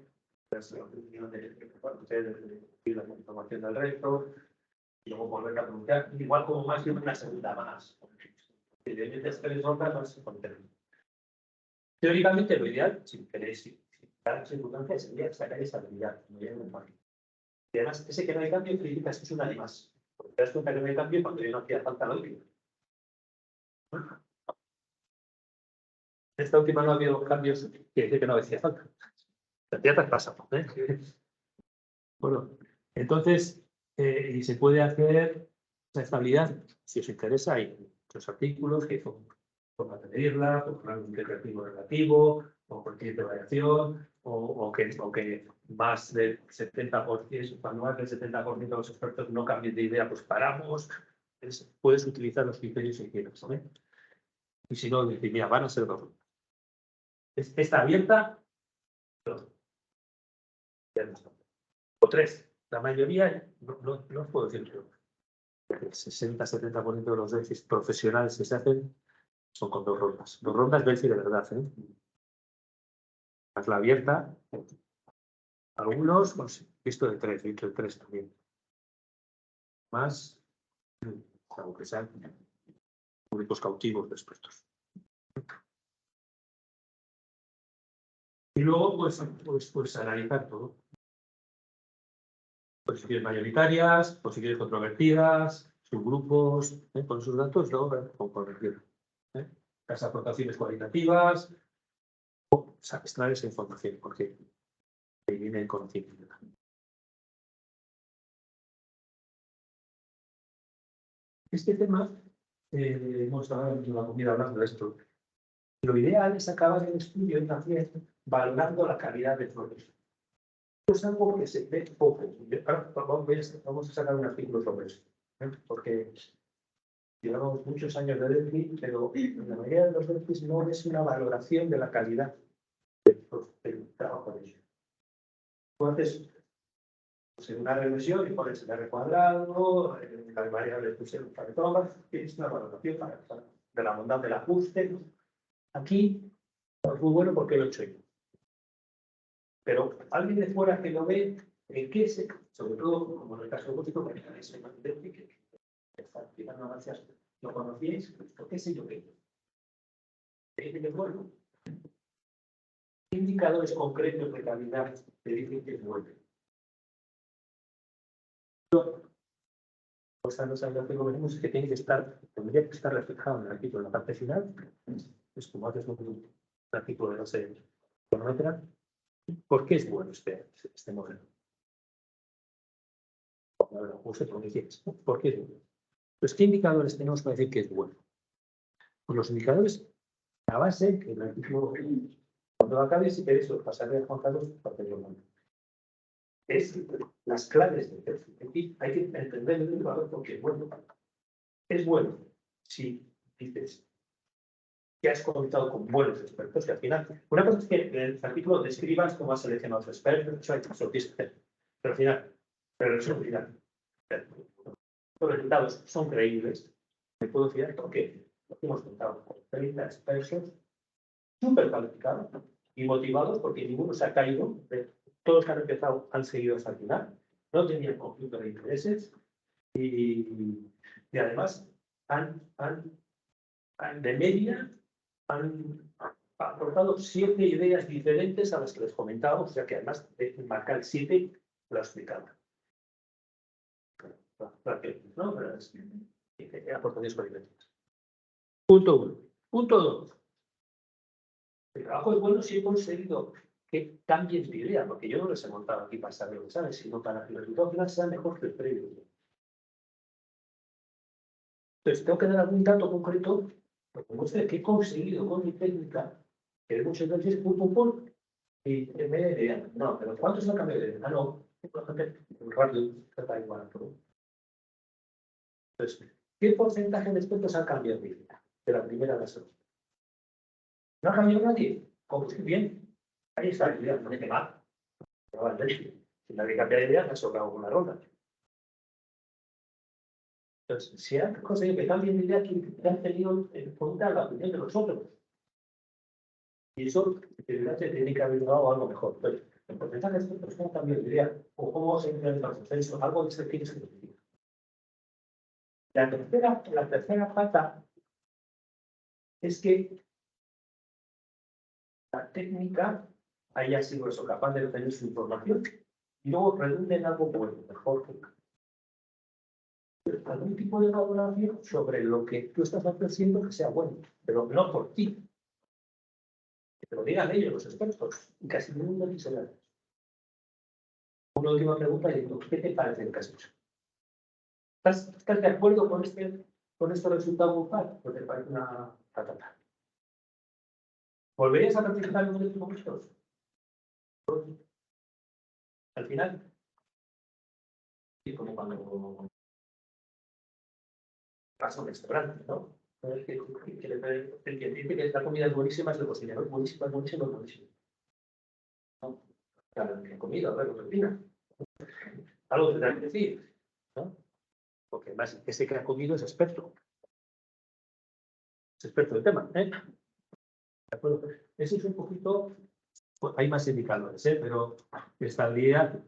la opinión de la información del resto, y luego volver a pronunciar, igual como más de una segunda más. Si le metes 3 rondas, vas a poner. Teóricamente, lo ideal, si queréis, cada circunstancia sería sacar esa habilidad, como ya en el. Y además, ese que no hay cambio, significa que es una de más. Porque te das cuenta que no hay cambio cuando ya no hacía falta la última. Esta última no ha habido cambios, quiere decir que no hacía falta. Ya te has pasado. Bueno, entonces, y se puede hacer esa estabilidad, si os interesa, hay muchos artículos que son formas de medirla, por rango integrativo relativo, o cualquier variación, o que más del 70%, cuando más del 70% de los expertos no cambien de idea, pues paramos. Puedes utilizar los criterios que quieras, ¿sabes? Y si no, decir, mira, van a ser 2. Está abierta, 2. Ya no está. O 3. La mayoría, no os puedo decir que el 60-70% de los déficits profesionales que se hacen son con 2 rondas. 2 rondas déficit de verdad, Más la abierta. Algunos, pues, visto de 3, visto de 3 también. Más, aunque sean públicos cautivos de expertos. Y luego, pues analizar todo. posiciones mayoritarias, posiciones controvertidas, subgrupos, con sus datos, luego con corregir. Las aportaciones cualitativas, o extraer esa información, porque viene el conocimiento. Este tema, hemos estado en la comida hablando de esto. Lo ideal es acabar el estudio en la fiesta valorando la calidad de flores. Es algo que se ve poco. Ahora vamos a sacar un artículo sobre eso, porque llevamos muchos años de Delphi, pero en la mayoría de los Delphis no es una valoración de la calidad del trabajo de ellos. Entonces, en una regresión y pones el R cuadrado, las variables pusieron para todas, tienes una valoración de la bondad del ajuste. Aquí es muy bueno porque lo he hecho yo. Pero alguien de fuera que lo ve, ¿en qué se? Sobre todo, como en el caso gótico, que es más idéntico, que explicando gracias, lo conocíais, ¿por qué sé yo qué? ¿Es bueno? ¿Qué indicadores concretos de calidad te dicen que es bueno? Pues no sabemos que lo vemos es que tiene que estar, tendría que estar reflejado en el artículo en la parte final. Es como haces un artículo de no sé, etcétera. ¿Por qué es bueno este modelo? ¿Por qué es bueno? Pues, ¿qué indicadores tenemos para decir que es bueno? Pues los indicadores, la base, que el artículo, cuando acabe, si queréis, os pasaré a Juan Carlos para que lo mande. Es las claves del perfil. Aquí hay que entender el indicador porque es bueno si dices que has contado con buenos expertos, que al final, una cosa es que en el artículo describas cómo has seleccionado a los expertos, eso hay que hacer, pero al final, los resultados son creíbles, me puedo fiar porque hemos contado con 30 expertos súper calificados y motivados porque ninguno se ha caído, todos que han empezado han seguido hasta el final, no tenían conflicto de intereses y además de media han aportado 7 ideas diferentes a las que les comentaba, o sea que además de marcar 7 lo explicaba. ¿No? Aportaciones cualitativas. Punto 1. Punto 2. El trabajo es bueno si he conseguido que cambien de idea, porque yo no les he montado aquí para saber lo que saben, sino para que el resultado final sea mejor que el previo. Entonces, tengo que dar algún dato concreto que demuestre que he conseguido con mi técnica, que muchas veces pum, y me da idea. No, pero ¿cuánto es el cambio de idea? Ah, no, por ejemplo, rápido, está igual. Entonces, ¿qué porcentaje de expertos han cambiado de idea? De la primera a la segunda. ¿No ha cambiado nadie? Pues bien. Ahí está la idea, no hay que mal. Si nadie cambia de idea, me ha sobrado una ronda. Entonces, si han conseguido que cambien de idea, que han tenido en cuenta la opinión de los otros. Y eso, evidentemente, tiene que haber dado algo mejor. Entonces, el porcentaje de expertos que han cambiado de idea, o cómo se implementa el proceso, algo de ese tipo se necesita. La tercera pata es que la técnica haya sido eso, capaz de obtener su información y luego redunde en algo bueno, mejor que algún tipo de valoración sobre lo que tú estás ofreciendo que sea bueno, pero no por ti. Que te lo digan ellos, los expertos, y casi ninguno dice nada. Una última pregunta, y digo, ¿qué te parece el caso? ¿Estás de acuerdo con este resultado grupal? ¿O te parece una patata? ¿Volverías a participar en uno de estos momentos? Al final, y como cuando pasa un restaurante, ¿no? El que dice que la comida es buenísima es el cocinero, es buenísima, es buenísima, es buenísima. ¿No? Claro, la comida, a ver, lo que opina. Algo tendrá que decir, ¿no? Porque además ese que ha comido es experto. Es experto del tema, ¿eh? ¿De acuerdo? Eso es un poquito. Pues hay más indicadores, pero estabilidad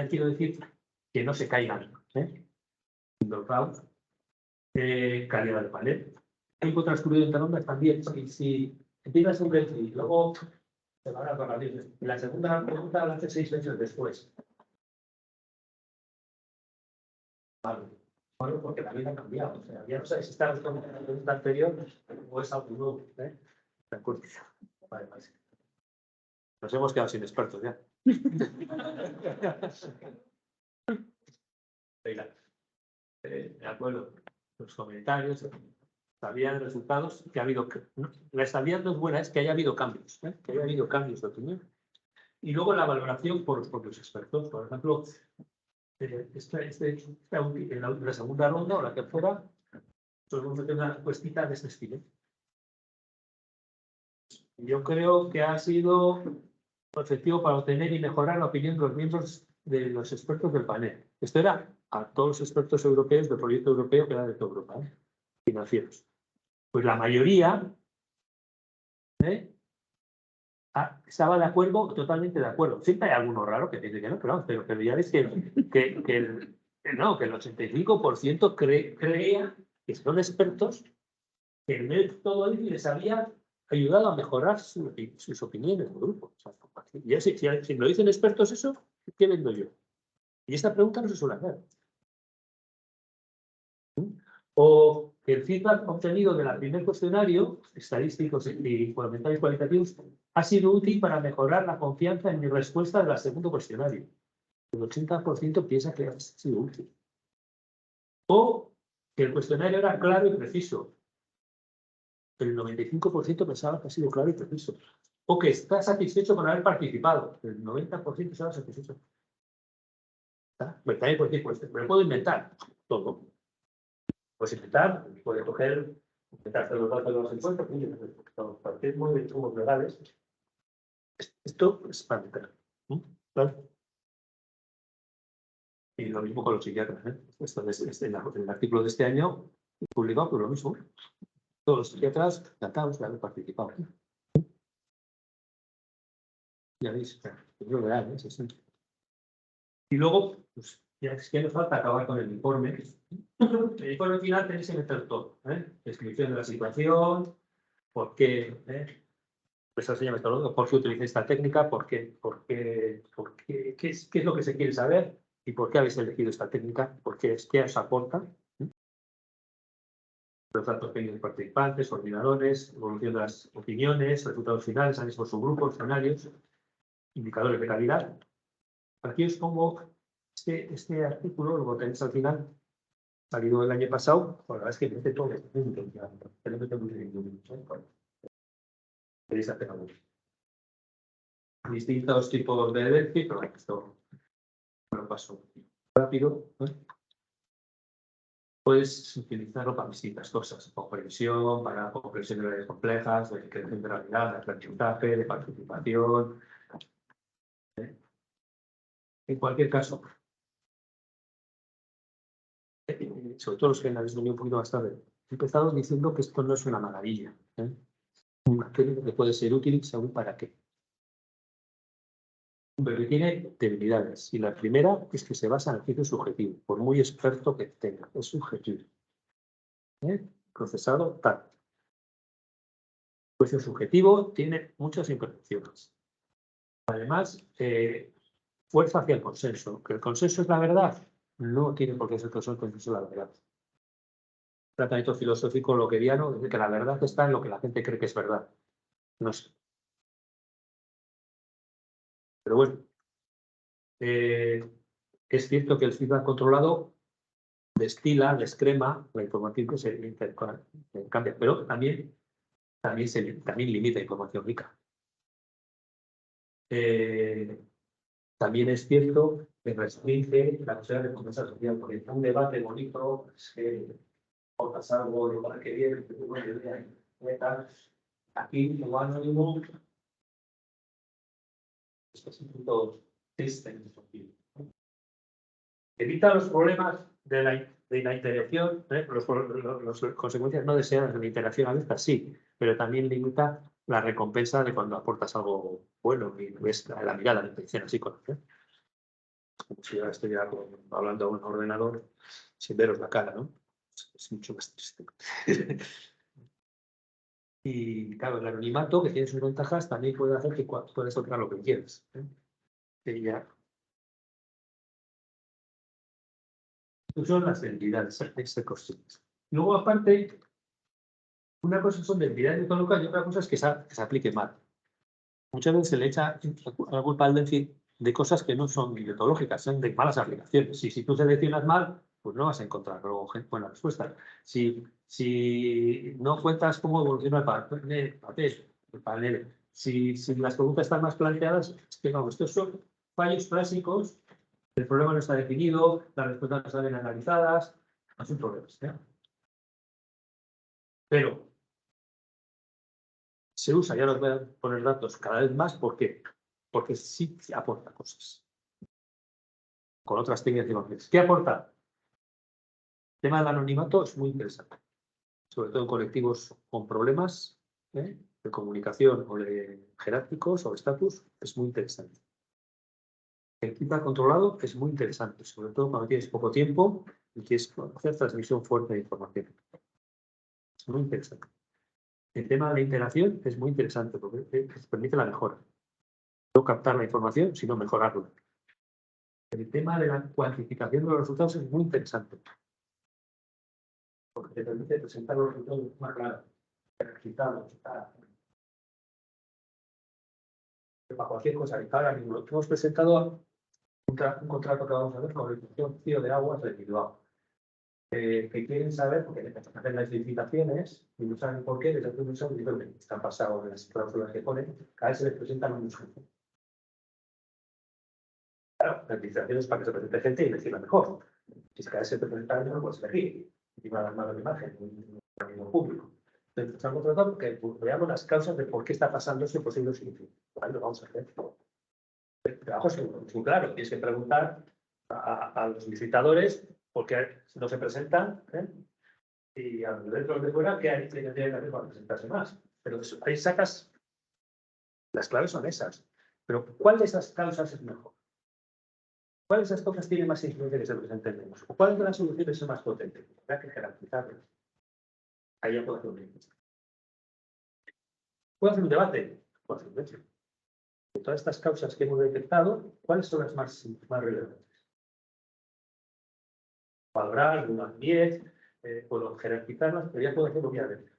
quiero decir que no se caigan. Dropout, calidad del panel. Tiempo transcurrido entre rondas también. Si empiezas un perfil y luego se van a acabar. La segunda pregunta la hace 6 meses después. Vale. Bueno, porque la vida ha cambiado. O sea, ya no sabes si estás con la pregunta anterior o es algo nuevo. ¿Eh? De acuerdo. Vale, vale. Nos hemos quedado sin expertos ya. Venga. De acuerdo. Los comentarios. Estabilidad de resultados. Que ha habido. La estabilidad no es buena, es que haya habido cambios. Que haya habido cambios de opinión. Y luego la valoración por los propios expertos. Por ejemplo, en la segunda ronda o la tercera, vamos a tener una encuestita de este estilo. Yo creo que ha sido efectivo para obtener y mejorar la opinión de los miembros de los expertos del panel. Esto era a todos los expertos europeos del proyecto europeo que era de toda Europa, financieros. Pues la mayoría estaba de acuerdo, totalmente de acuerdo. Siempre hay alguno raro que dice que no, pero ya ves que el 85% creía que son expertos, que el método les había ayudado a mejorar sus opiniones del grupo. O sea, y si me lo dicen expertos eso, ¿qué vendo yo? Y esta pregunta no se suele hacer. O que el feedback obtenido del primer cuestionario, estadísticos y fundamentales cualitativos, ha sido útil para mejorar la confianza en mi respuesta del segundo cuestionario. El 80% piensa que ha sido útil. O que el cuestionario era claro y preciso. El 95% pensaba que ha sido claro y preciso. O que está satisfecho con haber participado. El 90% estaba satisfecho. También puede decir, pues, me lo puedo inventar todo. Puedes inventar, puedes coger, inventar los datos de los encuentros, los partismos de tubos legales. Esto es para meter. ¿Vale? Y lo mismo con los psiquiatras. Esto es el artículo de este año publicado por lo mismo. Todos los psiquiatras tratados de haber participado. Ya veis, es lo real, es así. Y luego, pues, ya es que nos falta acabar con el informe. El informe final tenéis que meter todo. Descripción de la situación, por qué, pues enseña metodología, por qué utiliza esta técnica, qué es lo que se quiere saber y por qué habéis elegido esta técnica, qué os aporta. Los datos pedidos de participantes, coordinadores, evolución de las opiniones, resultados finales, análisis por subgrupos, escenarios, indicadores de calidad. Aquí os pongo este artículo, lo tenéis al final, salido el año pasado. La verdad es que mete todo. Queréis hacer algo. Distintos tipos de déficit, pero esto me lo paso rápido. Puedes utilizarlo para distintas cosas, comprensión, para comprensión de redes complejas, de creación de realidad, de aprendizaje, de participación. En cualquier caso, sobre todo los que habéis venido un poquito más tarde, he empezado diciendo que esto no es una maravilla. Una técnica que puede ser útil según para qué. Pero que tiene debilidades. Y la primera es que se basa en el juicio subjetivo, por muy experto que tenga. Es subjetivo. Procesado tal. El juicio subjetivo tiene muchas imperfecciones. Además, fuerza hacia el consenso. ¿Que el consenso es la verdad? No tiene por qué ser el consenso la verdad. Tratamiento filosófico lockeviano dice que la verdad está en lo que la gente cree que es verdad. No sé. Pero bueno, es cierto que el feedback controlado destila, descrema la información que se intercambia, pero también limita información rica. También es cierto que restringe la posibilidad de conversar social, porque un debate bonito es que aportas algo de para que viene, aquí igual no digo estos puntos triste en ese sentido. Evita los problemas de la interacción, las consecuencias no deseadas de la interacción abierta, sí, pero también limita la recompensa de cuando aportas algo bueno y ves la mirada, la intención así con como si ahora estoy hablando a un ordenador sin veros la cara, ¿no? Es mucho más triste. Y claro, el anonimato, que tiene sus ventajas, también puede hacer que puedas tocar lo que quieras. Que ya Son las entidades extraconstitucionales. Luego, aparte, una cosa son de entidades metodológicas y otra cosa es que se aplique mal. Muchas veces se le echa la culpa al DECI de cosas que no son metodológicas, son de malas aplicaciones. Y si tú seleccionas mal, pues no vas a encontrar luego buena respuesta. Si no cuentas cómo evoluciona el panel, si las preguntas están más planteadas, es que vamos, estos son fallos clásicos, el problema no está definido, las respuestas no están bien analizadas, no son problemas. Pero se usa, ya os voy a poner datos cada vez más, ¿por qué? Porque sí aporta cosas. Con otras técnicas de información. ¿Qué aporta? El tema del anonimato es muy interesante. Sobre todo en colectivos con problemas de comunicación o de jerárquicos o estatus, es muy interesante. El feedback controlado es muy interesante, sobre todo cuando tienes poco tiempo y quieres hacer transmisión fuerte de información. Es muy interesante. El tema de la interacción es muy interesante porque permite la mejora. No captar la información, sino mejorarla. El tema de la cuantificación de los resultados es muy interesante. Porque te permite presentar los resultados más claros, ejercitados, para cualquier cosa. Ahora mismo hemos presentado un contrato que vamos a ver con la Organización Cío de Aguas de Bilbao. Que quieren saber, porque hacen las licitaciones y no saben por qué, desde hace unos años que están pasados en las cláusulas que ponen, cada vez se les presentan un usuario. Claro, las licitaciones para que se presente gente y elegirla mejor. Si cada vez se presenta no puedes elegir. Y va a dar mala imagen, un público. Entonces, estamos tratando que veamos las causas de por qué está pasando ese posible sitio. Vale, lo vamos a hacer. El trabajo es muy claro. Tienes que preguntar a los licitadores por qué no se presentan, y a los de fuera qué hay que hacer para presentarse más. Pero eso, ahí sacas, las claves son esas. Pero ¿cuál de esas causas es mejor? ¿Cuál de esas cosas tiene más influencia que se presenten menos? ¿O cuál de las soluciones es más potente? Habrá que jerarquizarlas. Ahí ya puedo hacer un debate. ¿Puedo hacer un debate? Puedo hacer un debate. De todas estas causas que hemos detectado, ¿cuáles son las más relevantes? Valorar, de 1 a 10, puedo jerarquizarlas, pero ya puedo hacerlo vía de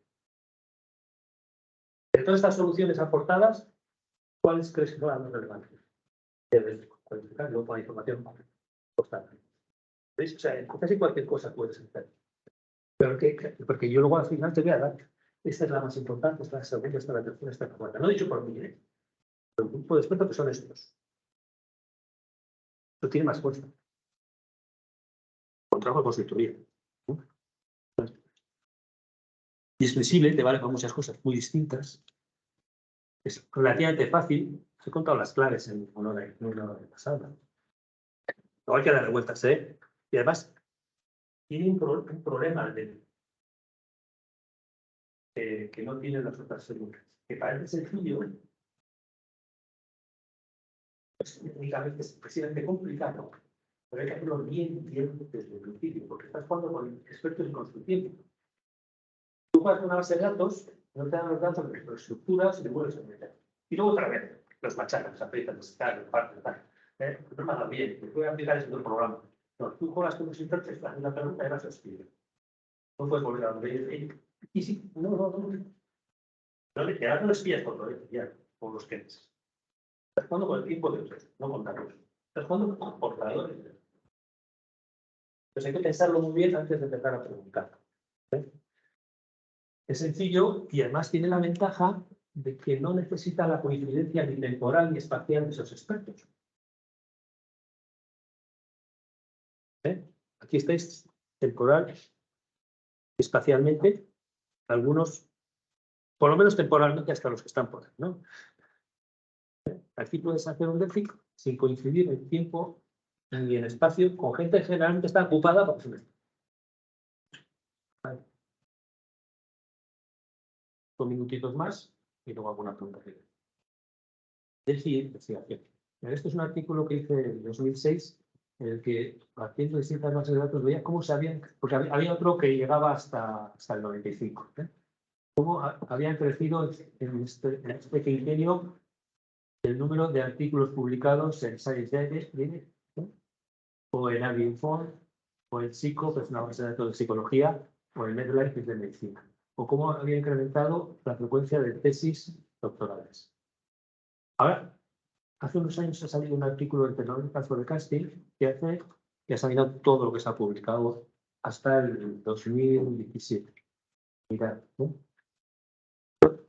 todas estas soluciones aportadas, ¿cuáles crees que son las más relevantes? Debes cualificar y luego con la información constante. ¿Veis? O sea, en casi cualquier cosa puedes hacer. Pero porque yo luego al final te voy a dar. Esta es la más importante, esta es la segunda, esta es la tercera, esta es la cuarta. No he dicho por mí, pero el grupo de expertos que son estos. Esto tiene más fuerza. Contrato de consultoría. Y es flexible, te vale para muchas cosas muy distintas. Es relativamente fácil. Os he contado las claves en una hora pasada. No hay que darle vueltas, ¿eh? Y además, tiene un problema que no tienen las otras seguras. Que parece sencillo, es únicamente excesivamente complicado, pero hay que hacerlo bien desde el principio, porque estás jugando con expertos en construcción. Tú juegas con una base de datos, no te dan los datos de las estructuras y te vuelves a meter. Y luego otra vez, los machacas, aprietan, los partes, tal. No me hagan bien, te voy a aplicar este otro programa. No, tú juegas con los intérpretes, haces una pregunta y la sostienes. No puedes volver a ver. Y sí, no. No les pillas con todo ya, por los que estás jugando con el tiempo de otros, no con datos. Estás jugando con comportadores. Entonces hay que pensarlo muy bien antes de empezar a preguntar. Es sencillo y además tiene la ventaja de que no necesita la coincidencia ni temporal ni espacial de esos expertos. Aquí estáis temporal, espacialmente, algunos, por lo menos temporalmente, hasta los que están por ahí, ¿no? Aquí puedes hacer un DECIC sin coincidir en tiempo ni en espacio con gente que generalmente está ocupada por su vale. 2 minutitos más y luego alguna pregunta. DECIC, investigación. Este es un artículo que hice en 2006 en el que haciendo distintas bases de datos veía cómo sabían, porque había otro que llegaba hasta el 95. Cómo habían crecido en este quinquenio el número de artículos publicados en Science Direct o en AgriInform o el Psico, que es una base de datos de psicología, o el MedLife, que es de medicina. O cómo había incrementado la frecuencia de tesis doctorales. Ahora, hace unos años ha salido un artículo del Technological Forecasting que ha examinado todo lo que se ha publicado hasta el 2017. Mirad, ¿no?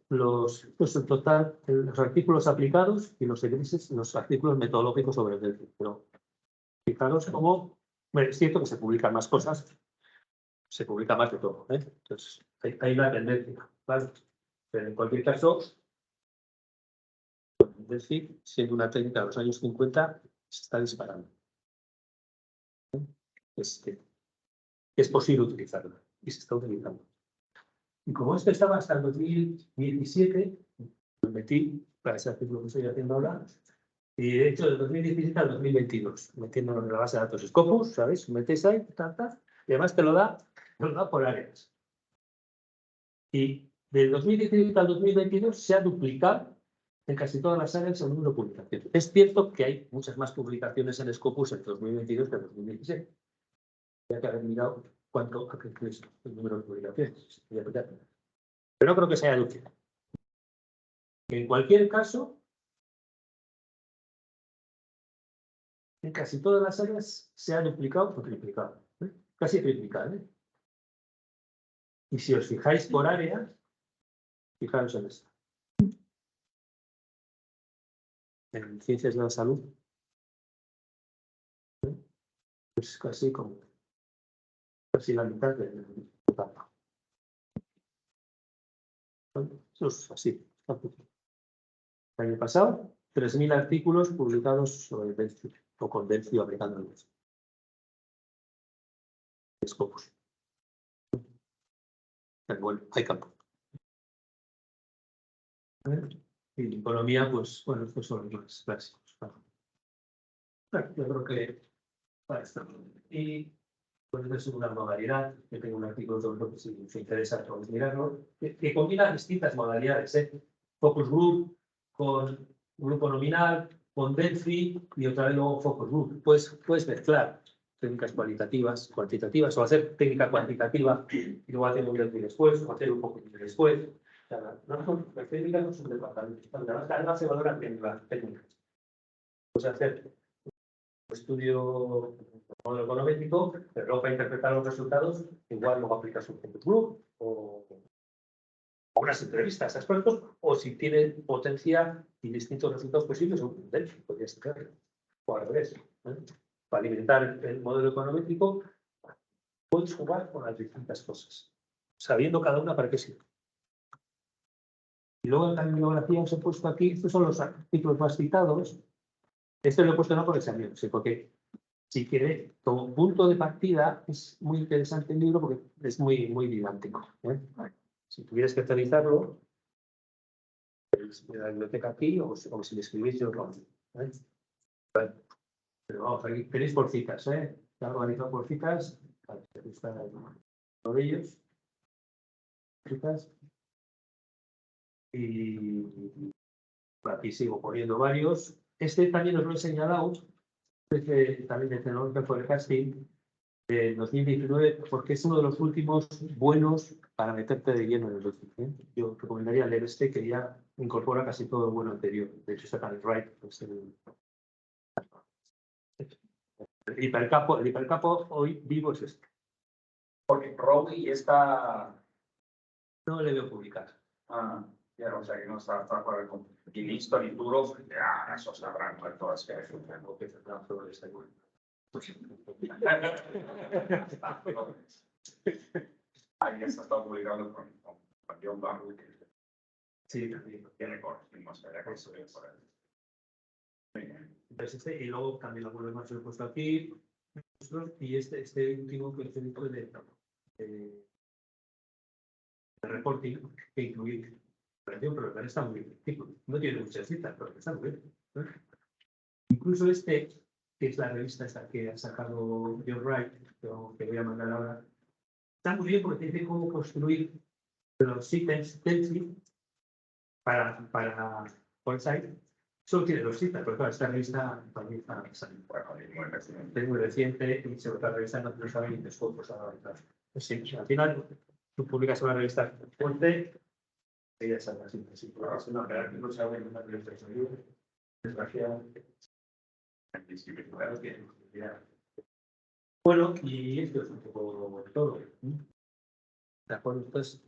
En total, los artículos aplicados y los grises, los artículos metodológicos sobre el Delphi. Pero fijaros cómo, bueno, es cierto que se publican más cosas, se publica más de todo, ¿eh? Entonces, hay una tendencia, ¿vale? Pero en cualquier caso, Delphi, siendo una técnica de los años 50, se está disparando. Es posible utilizarla y se está utilizando. Y como esto estaba hasta el 2017, me metí para ese artículo que estoy haciendo ahora, y de hecho del 2017 al 2022, metiéndonos en la base de datos Scopus, ¿sabéis? Metéis ahí, y además te lo da por áreas. Y del 2017 al 2022 se ha duplicado en casi todas las áreas el número de publicaciones. Es cierto que hay muchas más publicaciones en Scopus en 2022 que en 2016. Hay que haber mirado cuánto ha crecido el número de publicaciones. Pero no creo que sea útil. En cualquier caso, en casi todas las áreas se ha duplicado o triplicado. Casi triplicado. Y si os fijáis por área, fijaros en esto. En ciencias de la salud, es casi como casi la mitad del total. Eso es así. El año pasado, 3.000 artículos publicados sobre Delphi o con Delphi aplicando el Delphi. Scopus. Pero bueno, hay campo. Y en economía, pues, bueno, estos son los clásicos. Bueno, yo creo que para esto. Y pues es una modalidad, que tengo un artículo sobre lo que si os interesa, podéis mirarlo, que combina distintas modalidades, focus group con grupo nominal, con Delphi y otra vez luego focus group. Puedes mezclar técnicas cualitativas, cuantitativas, o hacer técnica cuantitativa y luego hacer un Delphi después, o hacer un poco después. Las técnicas no son departamentos, además se valoran técnicas. Puedes hacer un estudio modelo econométrico, pero luego para interpretar los resultados, igual luego aplicas un focus group o unas entrevistas a expertos, o si tiene potencia y distintos resultados posibles, un Delphi, podría ser, o al revés. Para alimentar el modelo econométrico, puedes jugar con las distintas cosas, sabiendo cada una para qué sirve. Y luego en la bibliografía os he puesto aquí, estos son los artículos más citados. Este lo he puesto no por examen, sino porque si queréis, como punto de partida, es muy interesante el libro porque es muy didáctico. Si tuvierais que actualizarlo, la biblioteca aquí, o si le escribís yo lo Pero vamos, aquí tenéis por citas, Está organizado por citas. Están uno de ellos. Citas. Y aquí sigo poniendo varios. Este también os lo he señalado, también de Technological Forecasting, de 2019, porque es uno de los últimos buenos para meterte de lleno en el Delphi. Yo recomendaría leer este, que ya incorpora casi todo el bueno anterior. De hecho, está el Wright. El hipercapo hoy vivo es este. Porque Robbie está. No le veo publicar. Ya, o sea que no está para con. Y listo, ni duro, ya, eso sabrán todas que hay. Ahí ya está publicado con John Barrow, que sí, también tiene corregimos allá con su por ahí. Entonces y luego también lo más he puesto aquí. Y este último que es de reporting, que incluye, pero está muy bien. No tiene muchas citas, pero está muy bien. Incluso que es la revista esta que ha sacado John Wright, que voy a mandar ahora, está muy bien porque te dice cómo construir los ítems Delphi para Foresight Solo tiene 2 citas, porque claro, esta revista también está es muy reciente y sobre la revista no sabe ni después pues ahora atrás. Pues sí, al final tú publicas una revista fuerte y ya sabes así, es una verdad que no sabe en una revista de sonido, desgraciadamente. Claro que ya. Bueno, y esto es un poco todo. ¿De acuerdo? Pues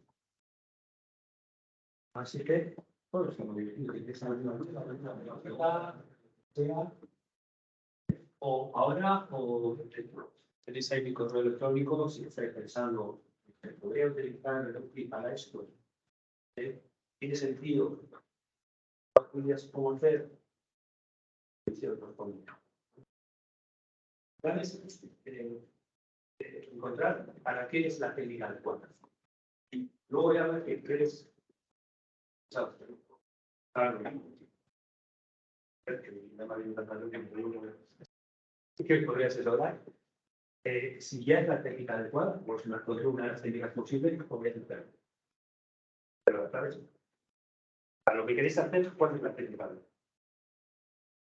así que todos estamos divididos. Sea o ahora o tenéis ahí mi correo electrónico si estáis pensando podría utilizar el Outlook para esto. ¿Tiene sentido? ¿Cómo hacer? Encontrar para qué es la técnica adecuada. Y luego ya ver qué es. Claro. ¿Qué podría asesorar? Si ya es la técnica adecuada, pues me encuentro una de las técnicas posibles que podría hacer. Pero, ¿sabes? A lo que queréis hacer, ¿cuál es la técnica adecuada?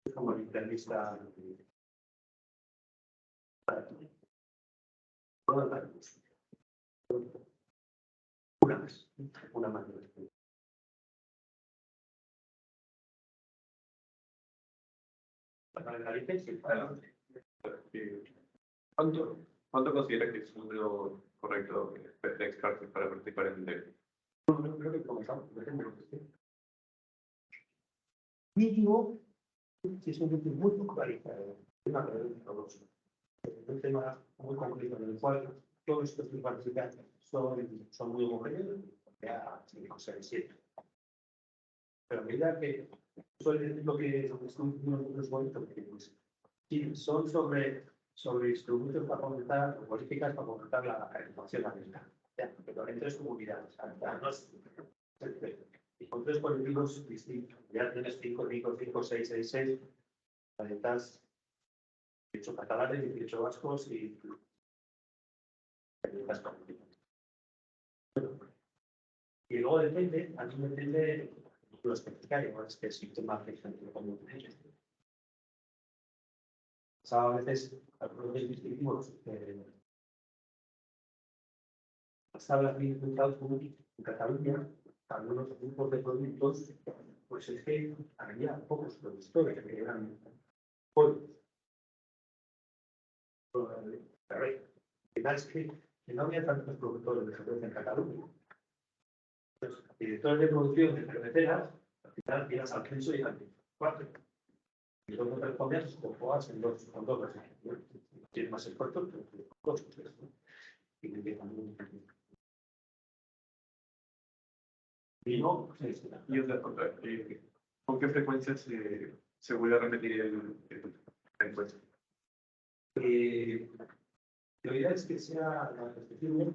Es como el internista. Una más. Para la licencia, adelante. ¿Cuánto considera que es un número correcto de expertos para participar en el debate? Creo que comenzamos. Mínimo, si es un grupo muy focalizado, un tema muy concreto en el cual todos estos que participan son muy homogéneos, ya 5, 6, 7. Pero a medida que suele lo que son unos bonitos, pues, sí, son sobre instrumentos para fomentar, políticas para fomentar la información ambiental. Pero en 3 comunidades, y con 3 colectivos distintos. Ya tienes 5, 6, 6, 6. Necesitas 18 catalanes, 18 vascos y y luego depende, a mí me depende lo especificario, es que el sistema de gente como a veces algunos distintivos las tablas bien encontrados en Cataluña, algunos grupos de productos, pues es que había pocos productores que eran pueblos. Es que no había tantos productores de cerveza en Cataluña. Los directores de producción de cerveceras, al final tiras al censo y eran 4. Y luego te pones con coas en 2, con 2 regiones. Tienes más esfuerzo, pero 2 o 3. Y no, Y otra cosa, ¿con qué frecuencia se vuelve a repetir la encuesta? La idea es que sea la perspectiva.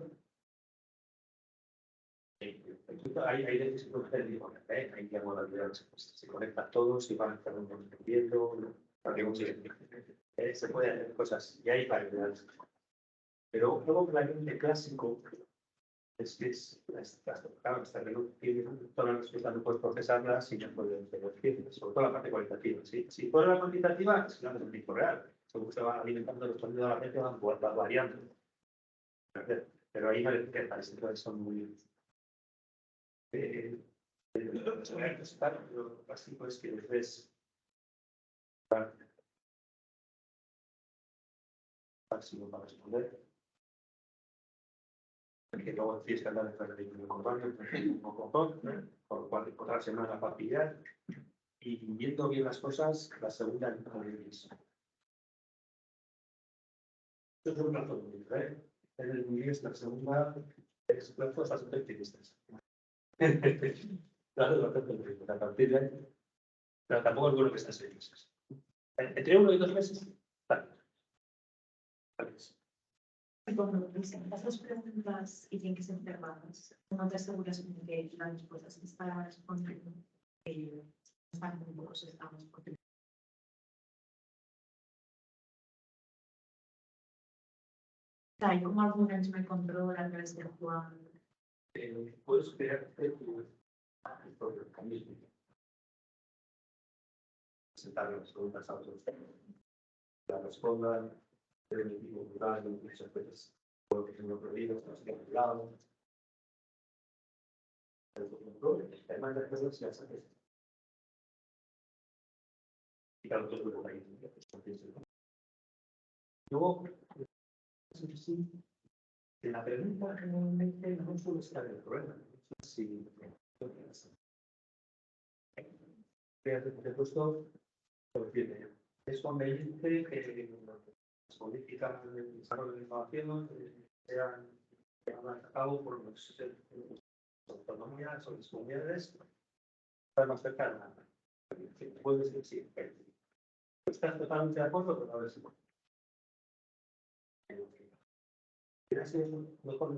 Hay veces que puede ser diferente, hay modalidades, se conectan todos y van a estar viendo, se puede hacer cosas y hay variedades. Pero luego el clásico es que claro, hasta que no tienes todas las respuestas no puedes procesarlas y no puedes decirlas, sobre todo la parte cualitativa. Si fuera la cuantitativa, es la del tiempo real. Según se va alimentando los sonidos de la gente, van variando. Pero ahí no le entonces son muy. Lo básico es que les máximo para responder. Que luego tienes que andar detrás de un control, por lo cual otra semana para pillar y viendo bien las cosas, la segunda no es. Esto es un plazo muy diferente. En el inglés, la segunda es plazos bastante optimistas. Claro, bastante optimistas. A partir de ahí, pero tampoco es bueno que estés 6 meses. Entre 1 y 2 meses, vale. Cuando presentas las preguntas y tienen que ser cerradas, no te aseguras de que las respuestas que están respondiendo están como los estamos porque hay como algún mecanismo de control a través del cual Puedes crear tu presentar las preguntas a otros. La respondan, deben emitir plural, muchas veces, por lo que tengo prohibido, no se han lado. Además de las cosas, las haces. Y claro, todo lo que hay. Luego, sí, en la pregunta generalmente no suele estar el problema. Si te he puesto, es conveniente que las políticas de desarrollo de innovación sean llevadas a cabo por las autonomías o las comunidades para más cerca de la puede ser sí. ¿Estás totalmente de acuerdo? Pero a ver si gracias, mejor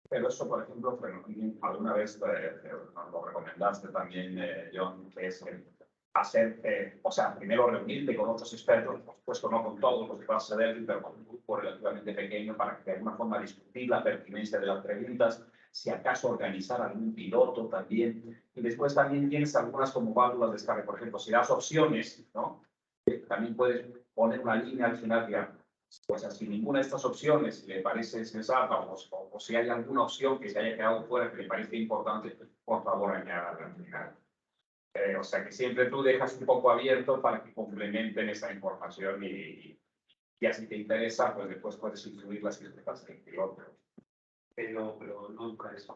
Pero eso, por ejemplo, alguna vez nos lo recomendaste también, John, que es hacer, o sea, primero reunirte con otros expertos, por supuesto no con todos los que vas a ver, pero con un grupo relativamente pequeño para que de alguna forma discutir la pertinencia de las preguntas, si acaso organizar algún piloto también. Y después también tienes algunas como válvulas de escape, por ejemplo, si das opciones, ¿no? También puedes poner una línea al final, digamos. Pues si ninguna de estas opciones le parece sensata o si hay alguna opción que se haya quedado fuera que le parece importante, por favor añádala al final. O sea que siempre tú dejas un poco abierto para que complementen esa información y así te interesa, pues después puedes incluirlas si te pasa en el otro. Pero nunca es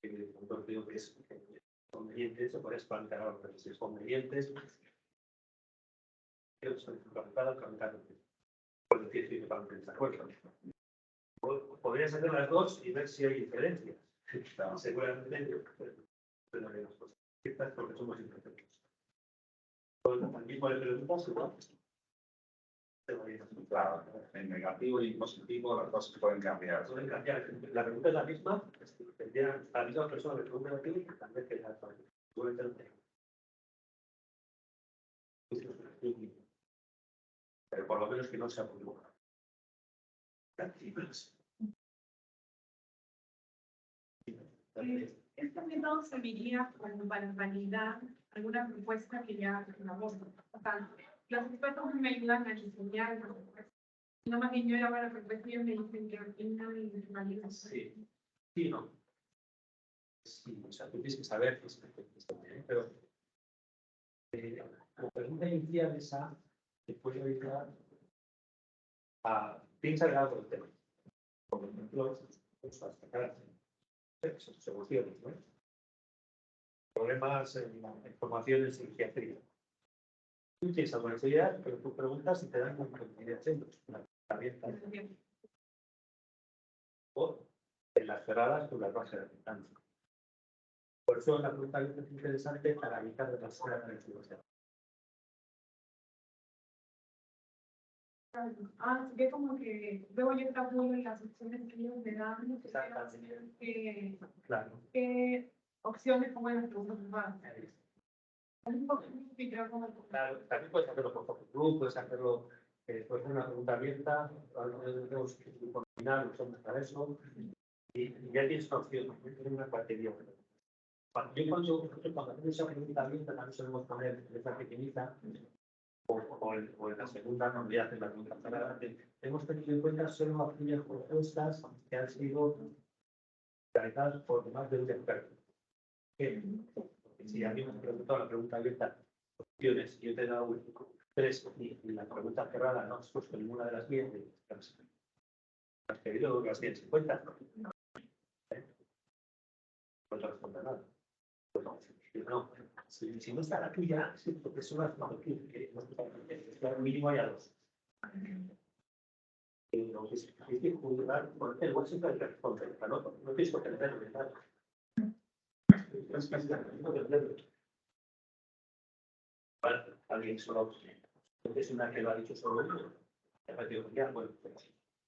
entonces digo que es conveniente, eso puedes plantear algo, pero si es conveniente, quiero plantear puedo decir si totalmente de acuerdo. Podrías hacer las dos y ver si hay diferencias. Seguramente, pero las cosas porque somos imperfectos. Al mismo de preguntas, igual. Claro, en negativo y en positivo las cosas pueden cambiar. Pueden cambiar. La pregunta es la misma, tendría a la misma persona que pregunta negativo y también que la pero por lo menos que no sea publicado. Este método serviría como para validar alguna propuesta que ya elaboró. O sea, los expertos me ayudan a diseñar la propuesta. No más bien yo hago la propuesta y ellos me dicen que opina y valida. Sí, sí, no. Sí, o sea, tú tienes que saber que es perfecto, pero como pregunta inicial esa, te puede ayudar a pensar algo del tema. Por ejemplo, sacar soluciones, ¿no? Problemas en información en psiquiatría. Tú tienes alguna idea, pero tú preguntas y te dan un una herramienta. O en las cerradas tú las vas realizando. Por eso la pregunta es interesante para evitar demasiada confusión. Ve como que luego yo tabulo las opciones que ellos me dan. Claro. ¿Qué opciones pongo en las preguntas? Claro, también puedes hacerlo por focus group, puedes hacerlo, puedes hacer una pregunta abierta, tenemos que combinar, usamos para eso, y ya tienes una opción, tienes una cuartería. Cuando hacemos esa pregunta abierta, también solemos poner esa pequeñita, o en la segunda, cuando ya hacen la pregunta cerrada, hemos tenido en cuenta solo aquellas propuestas que han sido realizadas por más de un experto. Si a mí me has preguntado la pregunta abierta, opciones, y yo te he dado 3 y la pregunta cerrada no has puesto ninguna de las 10, has pedido las 10 en cuenta. No te responde nada. No, si no está la tuya, sí, porque son las que claro, mínimo hay a 2. No es que juzgar por el buen siempre hay que responder, no tienes que pretender nada. Alguien solo es una que lo ha dicho solo uno. Bueno,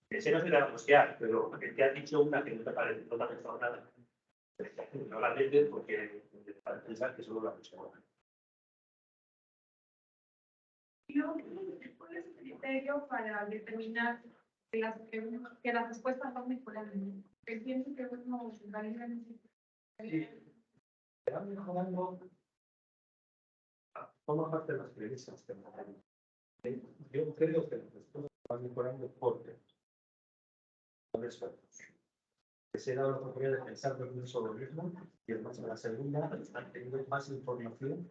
ese no se te va a postear, pero te ha dicho una que no te parece, no te ha pensado nada. No la entiendes porque para pensar que solo la ha dicho. ¿Cuál es el criterio para determinar que las respuestas van mejorando? Pienso que uno valida. Se va mejorando, forma parte de las premisas que tenemos. Yo creo que las cosas van mejorando porque son expertos. Que se da la oportunidad de pensar por uno solo mismo y además en la segunda han tenido más información.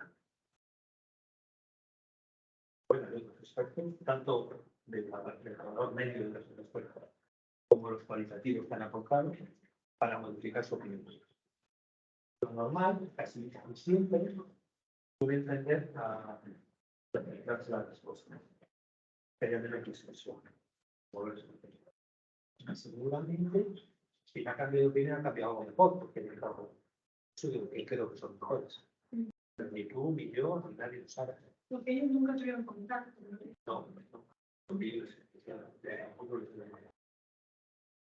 Bueno, de los expertos, tanto del valor medio de los expertos como los cualitativos que han aportado para modificar su opinión. Lo normal, casi siempre, puede tender a darse la respuesta. Que haya menos discusión. Seguramente, si ha cambiado de opinión, ha cambiado algo mejor, porque me cago. Yo creo que son mejores. Pero ni tú, ni yo, ni nadie lo sabe. Porque ellos nunca tuvieron contacto. No.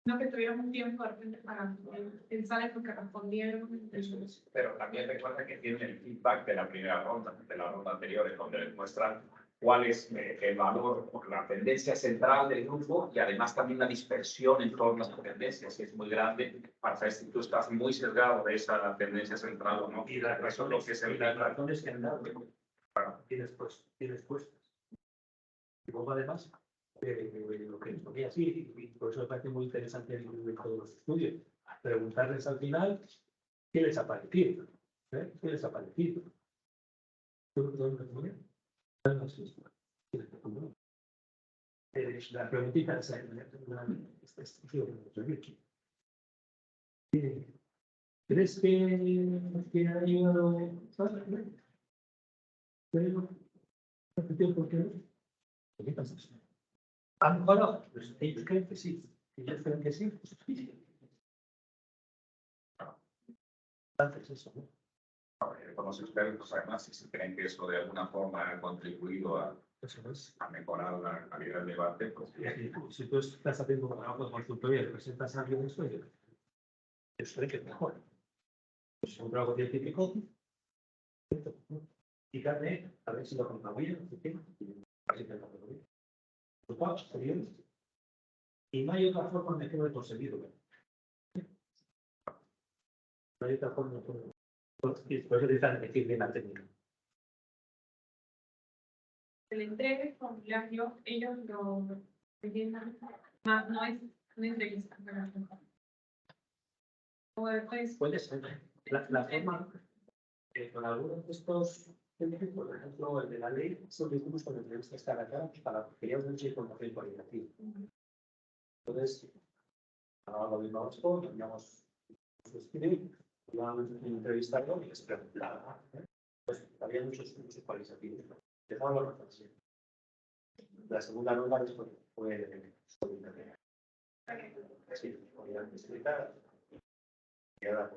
No que tuvieron un tiempo de repente para pensar en lo que respondieron. Eso es. Pero también recuerda que tienen el feedback de la primera ronda, de la ronda anterior, en donde les muestran cuál es el valor, la tendencia central del grupo y además también la dispersión en todas las tendencias, que es muy grande, para saber si tú estás muy sesgado de esa tendencia central o no. Y las Eso es lo que es el las feedback. razones que han dado, tienes puestas. Y luego además, lo que nos ponía así, y por eso me parece muy interesante incluir todos los estudios, preguntarles al final qué les ha parecido. ¿Qué les ha parecido? La preguntita es ¿crees que ha ayudado? ¿Por qué no? ¿Qué pasa? ¿Han mejorado? Pues ellos creen que sí. Ellos creen que sí. Pues sí. Entonces eso, ¿no? Con los expertos, además, si se creen que eso de alguna forma ha contribuido Eso es. a mejorar la calidad del debate, pues Si tú estás haciendo un trabajo de consultoría y presentas a alguien de esto, ellos creen que es mejor. Pues un trabajo científico. Fíjate, a ver si lo contribuye, no sé qué. Así que lo contribuye. Y no hay otra forma de que lo he conseguido. No hay otra forma de que por eso necesitan decir bien la técnica. Se le entrega el formulario, ellos lo rellenan, más no es una entrevista. O después, Puede ser. La forma, con algunos de estos, por ejemplo, el de la ley, son vínculos con entrevistas cara a cara para que haya mucha información cualitativa. Entonces, lo mismo esto, teníamos su escribir, íbamos a entrevistarlo y les preguntaba. Pues había muchos cualitativos. Dejamos la reflexión. La segunda ronda después fue solitaria. Sí, podían explicar. Y ahora,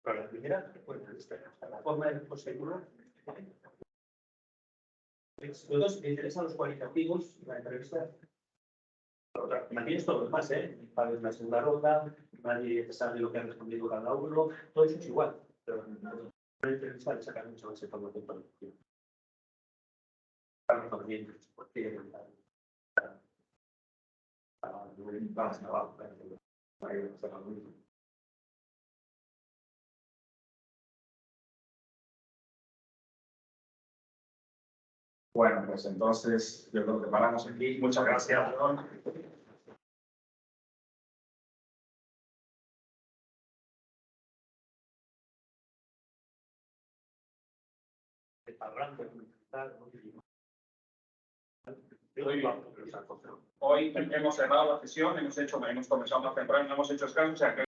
para la primera, pues, la forma de conseguirlo. Luego, me interesan los cualitativos, la entrevista. Nadie es todo lo demás, para la segunda ronda, nadie sabe lo que ha respondido cada uno, todo eso es igual. Pero en la entrevista le sacan mucho más información para el tiempo. Para los movimientos, porque bueno, pues entonces yo creo que paramos aquí. Muchas gracias, Ron. Hoy hemos cerrado la sesión, hemos comenzado más temprano, hemos hecho escasos, o sea que